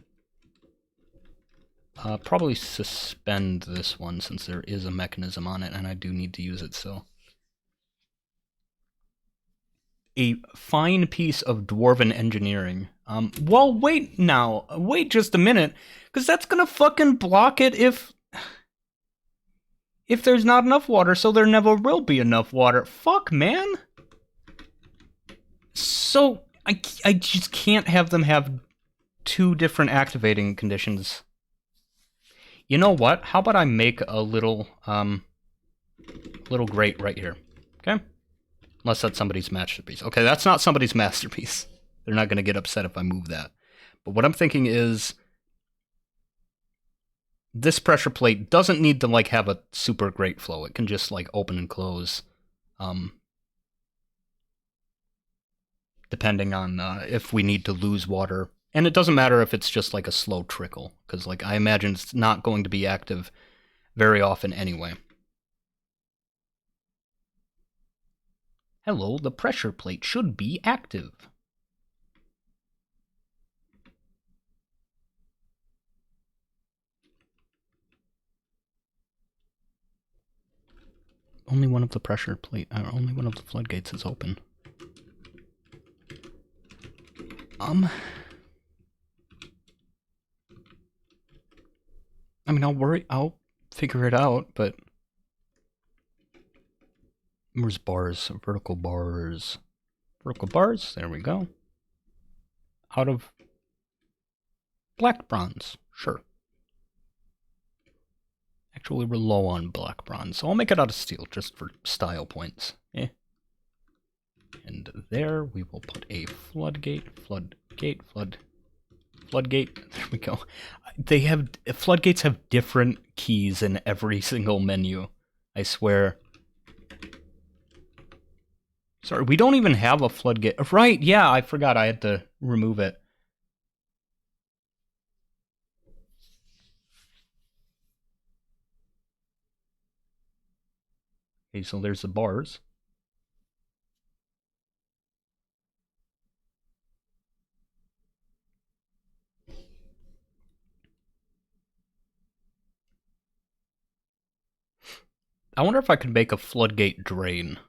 Probably suspend this one since there is a mechanism on it and I do need to use it, so. A fine piece of dwarven engineering. Well, wait now. Wait just a minute, because that's gonna fucking block it if there's not enough water, so there never will be enough water. Fuck, man. So, I just can't have them have two different activating conditions. You know what? How about I make a little grate right here, okay? Unless that's somebody's masterpiece. Okay, that's not somebody's masterpiece. They're not going to get upset if I move that. But what I'm thinking is this pressure plate doesn't need to like have a super great flow. It can just like open and close. Depending on if we need to lose water. And it doesn't matter if it's just like a slow trickle, because like I imagine it's not going to be active very often anyway. Hello, the pressure plate should be active. Only one of the pressure plate, only one of the floodgates is open. I mean, I'll figure it out, but where's bars? Vertical bars. Vertical bars, there we go. Out of black bronze, sure. Actually, we're low on black bronze, so I'll make it out of steel, just for style points. And there, we will put a floodgate, floodgate. There we go. Floodgates have different keys in every single menu. I swear. Sorry, we don't even have a floodgate. Right, yeah, I forgot I had to remove it. Okay, so there's the bars. I wonder if I could make a floodgate drain.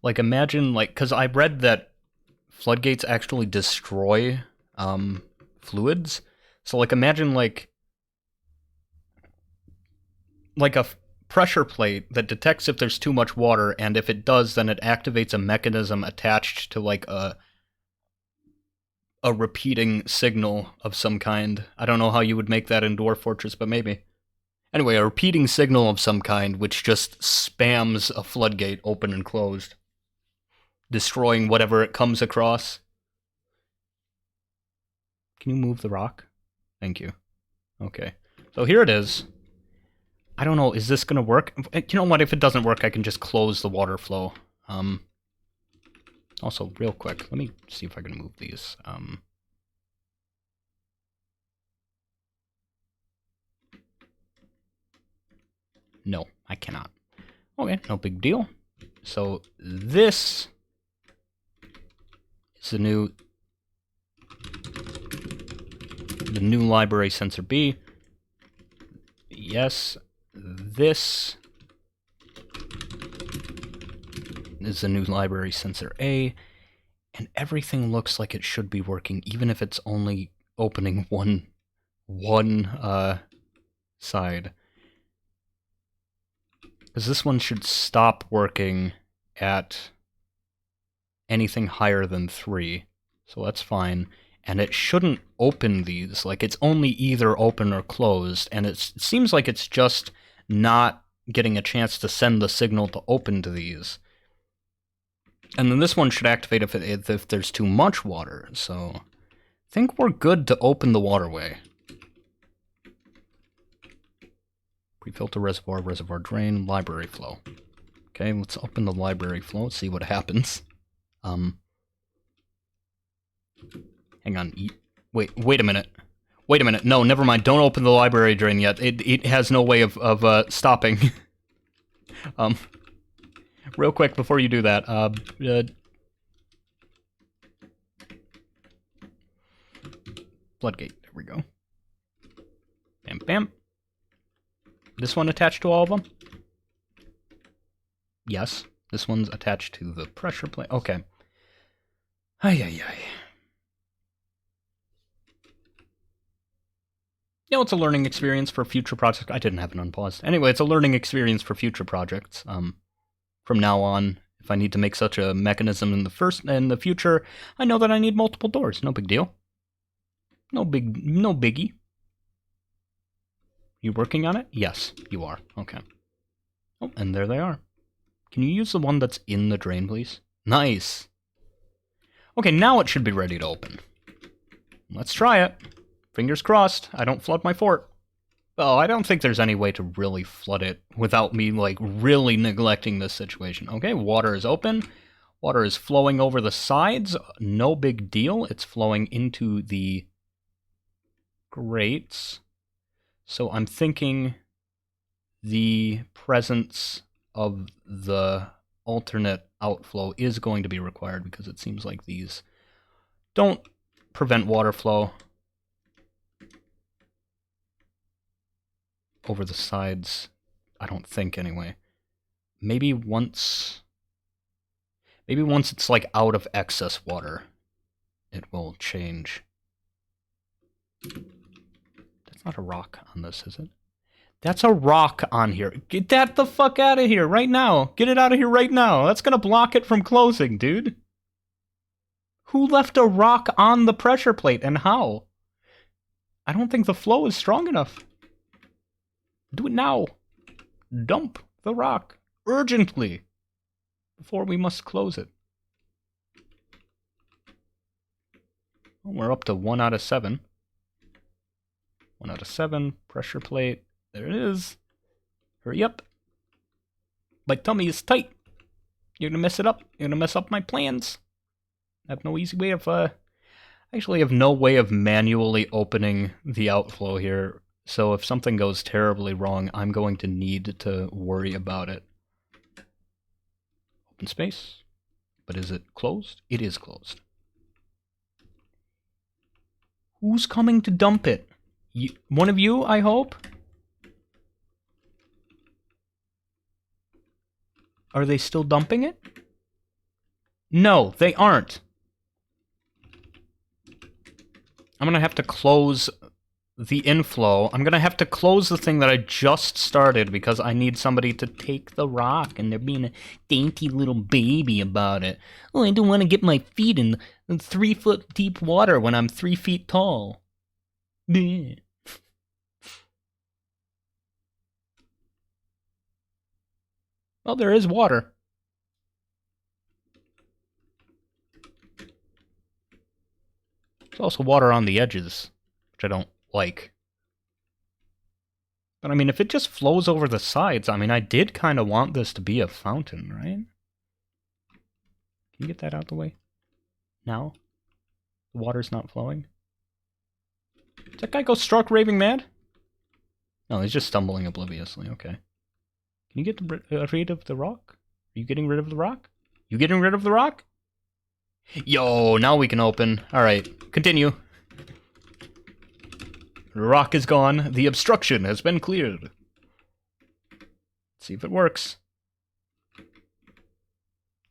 Like, imagine, like, because I read that floodgates actually destroy fluids. So, like, imagine, like a pressure plate that detects if there's too much water, and if it does, then it activates a mechanism attached to, like, a repeating signal of some kind. I don't know how you would make that in Dwarf Fortress, but maybe. Anyway, a repeating signal of some kind which just spams a floodgate open and closed, destroying whatever it comes across. Can you move the rock? Thank you. Okay. So here it is. I don't know, is this gonna work? You know what, if it doesn't work, I can just close the water flow. Also, real quick, let me see if I can move these. No, I cannot. Okay, no big deal. So this is the new library sensor B. Yes, this is the new library sensor A, and everything looks like it should be working, even if it's only opening one side. Because this one should stop working at anything higher than 3, so that's fine. And it shouldn't open these, like, it's only either open or closed, and it seems like it's just not getting a chance to send the signal to open to these. And then this one should activate if there's too much water, so I think we're good to open the waterway. Pre-filter reservoir, reservoir drain, library flow. Okay, let's open the library flow, see what happens. Hang on. Wait a minute. Wait a minute. No, never mind. Don't open the library drain yet. It has no way of stopping. Real quick before you do that. Floodgate. There we go. Bam, bam. This one attached to all of them? Yes. This one's attached to the pressure plate. Okay. Ay, ay, ay. You know, it's a learning experience for future projects. I didn't have it unpaused. Anyway, it's a learning experience for future projects. From now on, if I need to make such a mechanism in the future, I know that I need multiple doors. No big deal. No biggie. You working on it? Yes, you are. Okay. Oh, and there they are. Can you use the one that's in the drain, please? Nice. Okay, now it should be ready to open. Let's try it. Fingers crossed, I don't flood my fort. Oh, I don't think there's any way to really flood it without me, like, really neglecting this situation. Okay, water is open. Water is flowing over the sides. No big deal. It's flowing into the grates. So I'm thinking the presence of the alternate outflow is going to be required, because it seems like these don't prevent water flow over the sides. I don't think, anyway. Maybe once it's, like, out of excess water, it will change. That's not a rock on this, is it? That's a rock on here. Get that the fuck out of here right now. Get it out of here right now. That's gonna block it from closing, dude. Who left a rock on the pressure plate, and how? I don't think the flow is strong enough. Do it now. Dump the rock urgently before we must close it. Well, we're up to 1 out of 7. 1 out of 7. Pressure plate. There it is. Hurry up. My tummy is tight. You're gonna mess it up. You're gonna mess up my plans. I have no easy way of, I actually have no way of manually opening the outflow here. So if something goes terribly wrong, I'm going to need to worry about it. Open space. But is it closed? It is closed. Who's coming to dump it? One of you, I hope? Are they still dumping it? No, they aren't. I'm gonna have to close the inflow. I'm gonna have to close the thing that I just started because I need somebody to take the rock, and they're being a dainty little baby about it. Oh, I don't want to get my feet in 3-foot deep water when I'm 3 feet tall. Bleh. Well, there is water. There's also water on the edges, which I don't like. But I mean, if it just flows over the sides, I mean, I did kind of want this to be a fountain, right? Can you get that out the way? Now? The water's not flowing? Does that guy go struck raving mad? No, he's just stumbling obliviously, okay. Can you get rid of the rock? Are you getting rid of the rock? You getting rid of the rock? Yo, now we can open. Alright, continue. The rock is gone. The obstruction has been cleared. Let's see if it works.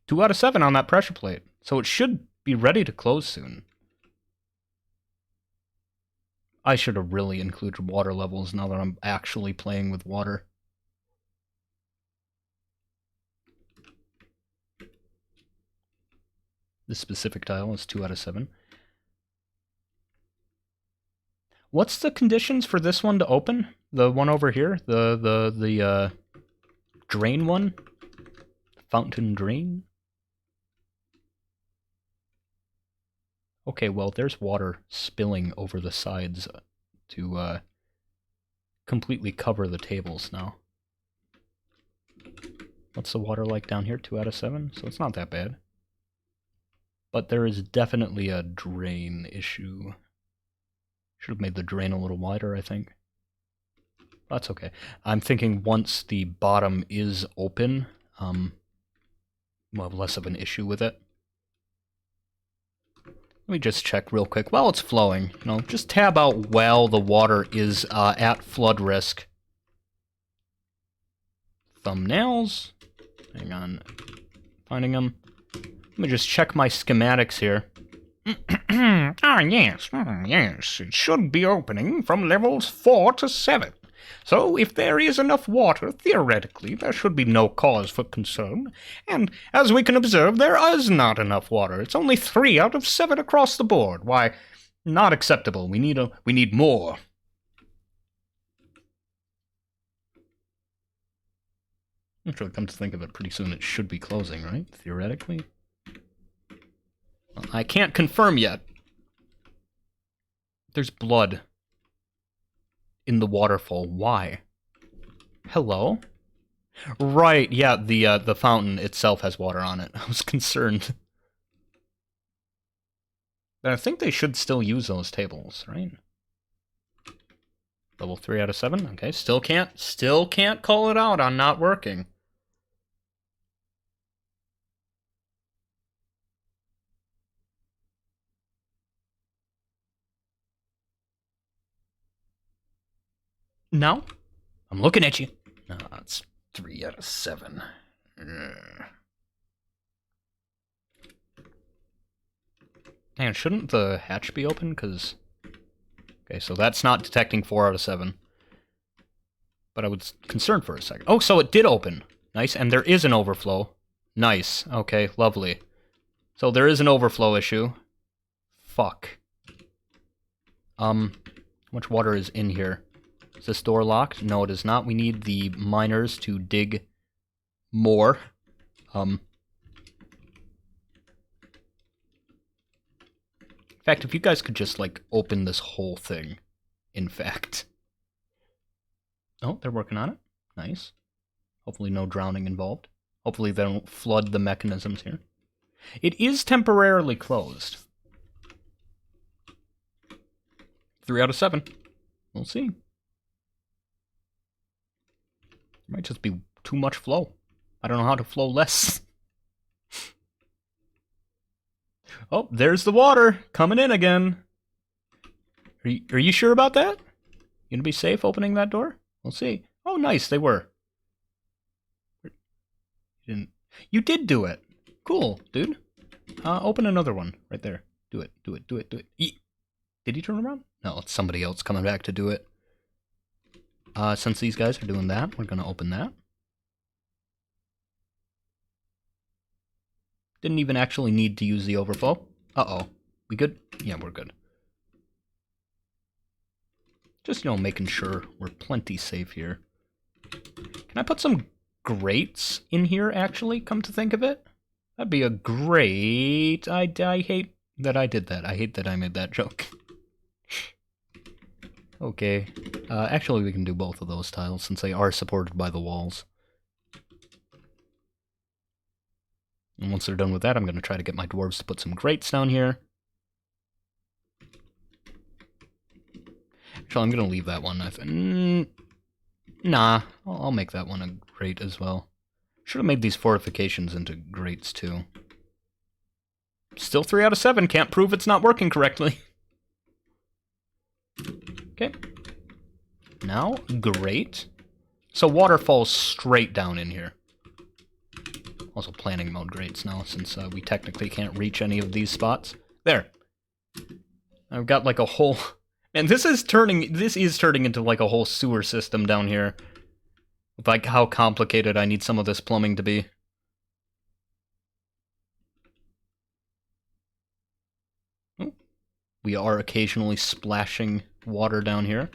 2 out of 7 on that pressure plate. So it should be ready to close soon. I should have really included water levels now that I'm actually playing with water. This specific tile is 2 out of 7. What's the conditions for this one to open? The one over here? The drain one? Fountain drain? Okay, well, there's water spilling over the sides to completely cover the tables now. What's the water like down here? 2 out of 7? So it's not that bad. But there is definitely a drain issue. Should have made the drain a little wider, I think. That's okay. I'm thinking once the bottom is open, we'll have less of an issue with it. Let me just check real quick. While it's flowing, you know, just tab out while the water is at flood risk. Thumbnails. Hang on. Finding them. Let me just check my schematics here. Yes. It should be opening from levels 4 to 7. So, if there is enough water, theoretically, there should be no cause for concern. And, as we can observe, there is not enough water. It's only 3 out of 7 across the board. Why, not acceptable. We need more. Actually, come to think of it, pretty soon it should be closing, right? Theoretically. Well, I can't confirm yet. There's blood in the waterfall. Why? Hello? Right, yeah, the fountain itself has water on it. I was concerned. But I think they should still use those tables, right? Level 3 out of 7. Okay, still can't call it out on not working. No? I'm looking at you. No, it's 3 out of 7. Man, shouldn't the hatch be open? Because... Okay, so that's not detecting 4 out of 7. But I was concerned for a second. Oh, so it did open. Nice, and there is an overflow. Nice. Okay, lovely. So there is an overflow issue. Fuck. How much water is in here? Is this door locked? No, it is not. We need the miners to dig more. In fact, if you guys could just, like, open this whole thing, in fact. Oh, they're working on it. Nice. Hopefully no drowning involved. Hopefully they don't flood the mechanisms here. It is temporarily closed. 3 out of 7. We'll see. There might just be too much flow. I don't know how to flow less. Oh, there's the water coming in again. Are you sure about that? You gonna be safe opening that door? We'll see. Oh, nice, they were. You did do it. Cool, dude. Open another one right there. Do it. Do it. Do it. Do it. Did he turn around? No, it's somebody else coming back to do it. Since these guys are doing that, we're gonna open that. Didn't even actually need to use the overflow. Uh-oh. We good? Yeah, we're good. Just, you know, making sure we're plenty safe here. Can I put some grates in here, actually, come to think of it? That'd be a great... I hate that I did that. I hate that I made that joke. Okay. Actually, we can do both of those tiles, since they are supported by the walls. And once they're done with that, I'm going to try to get my dwarves to put some grates down here. Actually, I'm going to leave that one. Nah, I'll make that one a grate as well. Should have made these fortifications into grates, too. Still 3 out of 7. Can't prove it's not working correctly. Okay. Now, grate. So water falls straight down in here. Also planning mode grates now, since we technically can't reach any of these spots. There. I've got like a whole... And this is turning into like a whole sewer system down here. Like how complicated I need some of this plumbing to be. Oh. We are occasionally splashing water down here.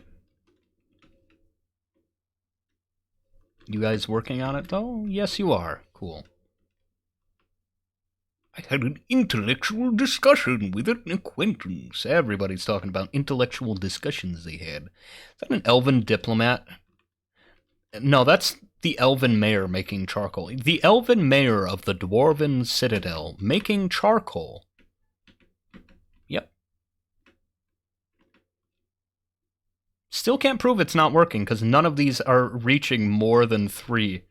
You guys working on it though? Yes, you are. Cool. I had an intellectual discussion with an acquaintance. Everybody's talking about intellectual discussions they had. Is that an elven diplomat? No, that's the elven mayor making charcoal. The elven mayor of the dwarven citadel making charcoal. Yep. Still can't prove it's not working, because none of these are reaching more than 3.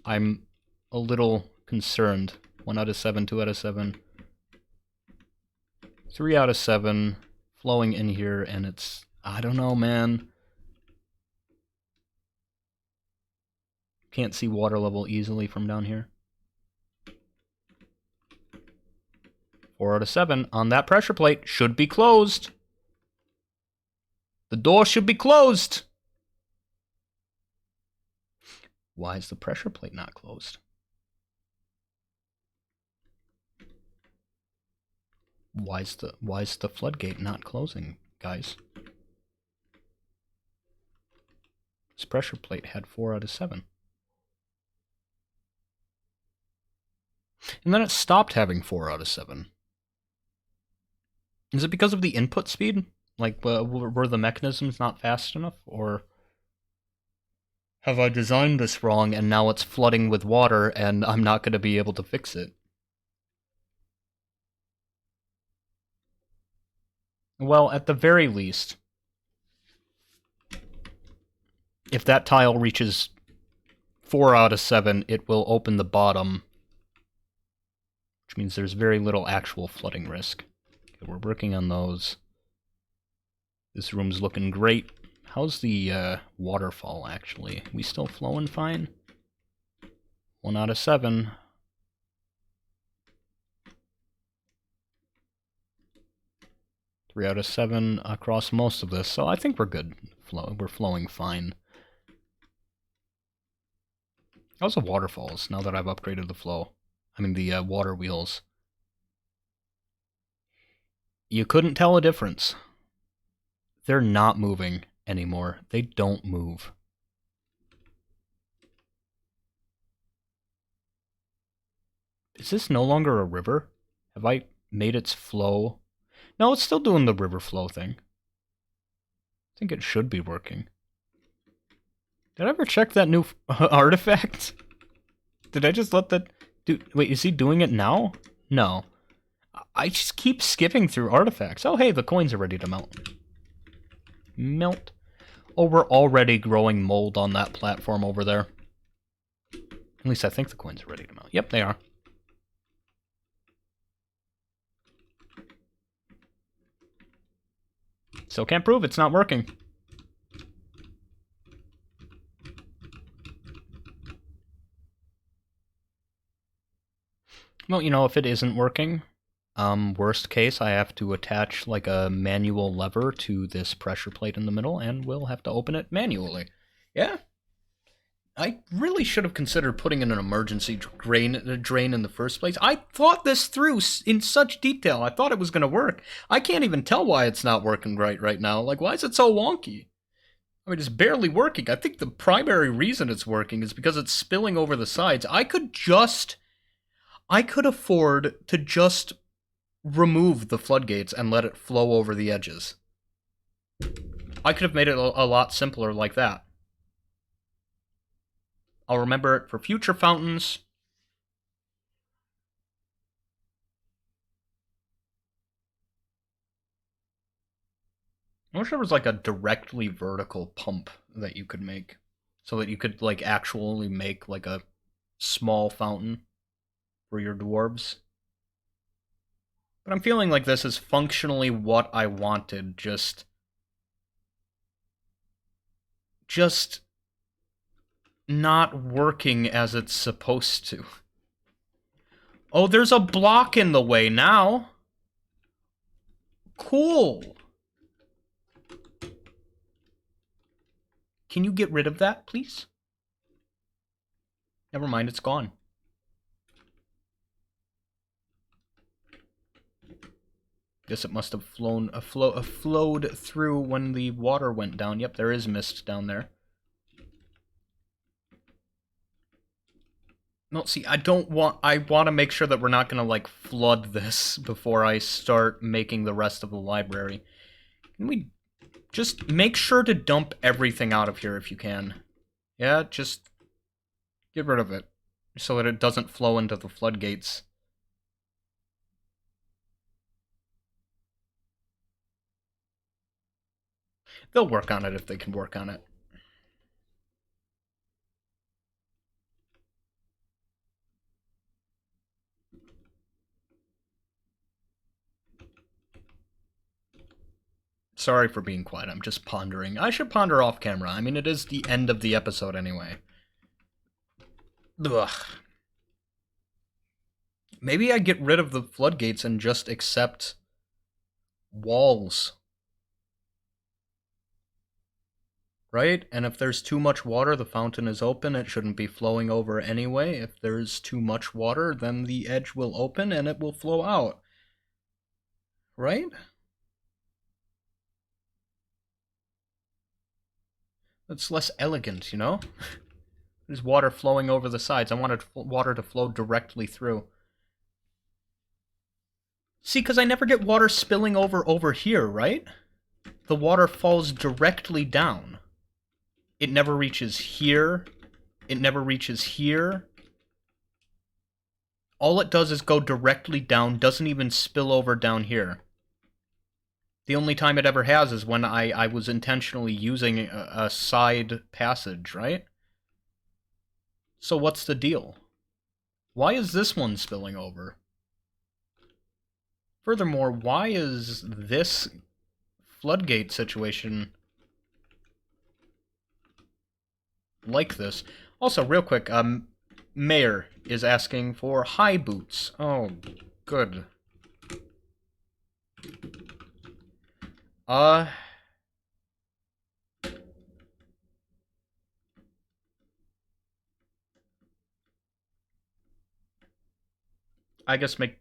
I'm a little... concerned. 1 out of 7, 2 out of 7. 3 out of 7. Flowing in here, and it's... I don't know, man. Can't see water level easily from down here. 4 out of 7 on that pressure plate. Should be closed. The door should be closed. Why is the pressure plate not closed? Why is the floodgate not closing, guys? This pressure plate had 4 out of 7. And then it stopped having 4 out of 7. Is it because of the input speed? Like, were the mechanisms not fast enough? Or have I designed this wrong and now it's flooding with water and I'm not going to be able to fix it? Well, at the very least, if that tile reaches 4 out of 7, it will open the bottom, which means there's very little actual flooding risk. Okay, we're working on those. This room's looking great. How's the waterfall, actually? We still flowing fine? 1 out of 7. Three out of 7 across most of this, so I think we're good. We're flowing fine. How's the waterfalls, now that I've upgraded the flow? I mean, the water wheels. You couldn't tell a difference. They're not moving anymore. They don't move. Is this no longer a river? Have I made its flow? No, it's still doing the river flow thing. I think it should be working. Did I ever check that new artifact? Did I just let that... Wait, is he doing it now? No. I just keep skipping through artifacts. Oh, hey, the coins are ready to melt. Melt. Oh, we're already growing mold on that platform over there. At least I think the coins are ready to melt. Yep, they are. Still can't prove it's not working. Well, you know, if it isn't working, worst case, I have to attach like a manual lever to this pressure plate in the middle, and we'll have to open it manually. Yeah, I really should have considered putting in an emergency drain in the first place. I thought this through in such detail. I thought it was going to work. I can't even tell why it's not working right now. Like, why is it so wonky? I mean, it's barely working. I think the primary reason it's working is because it's spilling over the sides. I could afford to just remove the floodgates and let it flow over the edges. I could have made it a lot simpler like that. I'll remember it for future fountains. I wish there was like a directly vertical pump that you could make, so that you could like actually make like a small fountain for your dwarves. But I'm feeling like this is functionally what I wanted, just not working as it's supposed to. Oh, there's a block in the way now. Cool. Can you get rid of that, please? Never mind, it's gone. Guess it must have flowed through when the water went down. Yep, there is mist down there. No, see, I want to make sure that we're not going to, like, flood this before I start making the rest of the library. Can we just make sure to dump everything out of here if you can? Yeah, just get rid of it so that it doesn't flow into the floodgates. They'll work on it if they can work on it. Sorry for being quiet, I'm just pondering. I should ponder off camera. I mean, it is the end of the episode anyway. Ugh. Maybe I get rid of the floodgates and just accept walls. Right? And if there's too much water, the fountain is open. It shouldn't be flowing over anyway. If there's too much water, then the edge will open and it will flow out. Right? It's less elegant, you know? There's water flowing over the sides. I wanted water to flow directly through. See, because I never get water spilling over here, right? The water falls directly down. It never reaches here. It never reaches here. All it does is go directly down, doesn't even spill over down here. The only time it ever has is when I was intentionally using a side passage, right? So what's the deal? Why is this one spilling over? Furthermore, why is this floodgate situation like this? Also, real quick, Mayor is asking for high boots. Oh, good. I guess make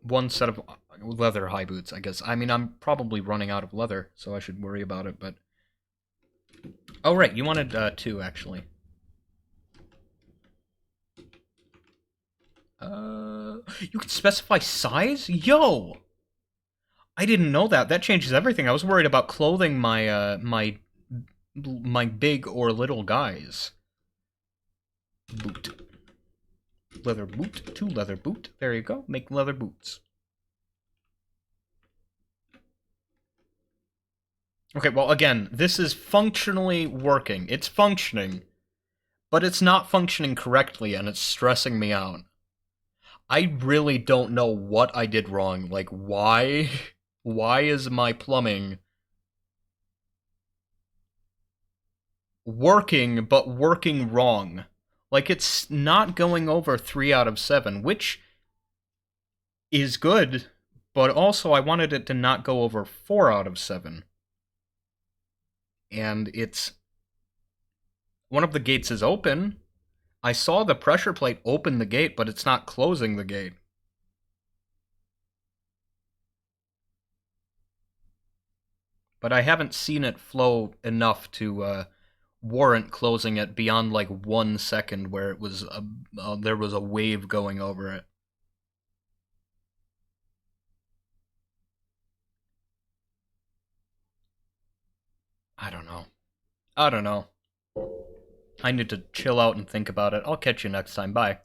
one set of leather high boots, I guess. I mean, I'm probably running out of leather, so I should worry about it, but... Oh, right, you wanted, two, actually. You can specify size? Yo! I didn't know that. That changes everything. I was worried about clothing my, my big or little guys. Boot. Leather boot to leather boot. There you go. Make leather boots. Okay, well, again, this is functionally working. It's functioning, but it's not functioning correctly, and it's stressing me out. I really don't know what I did wrong. Like, why? Why is my plumbing working, but working wrong? Like, it's not going over 3 out of 7, which is good, but also I wanted it to not go over 4 out of 7. And it's... One of the gates is open. I saw the pressure plate open the gate, but it's not closing the gate. But I haven't seen it flow enough to warrant closing it beyond like 1 second where it was there was a wave going over it. I don't know. I don't know. I need to chill out and think about it. I'll catch you next time. Bye.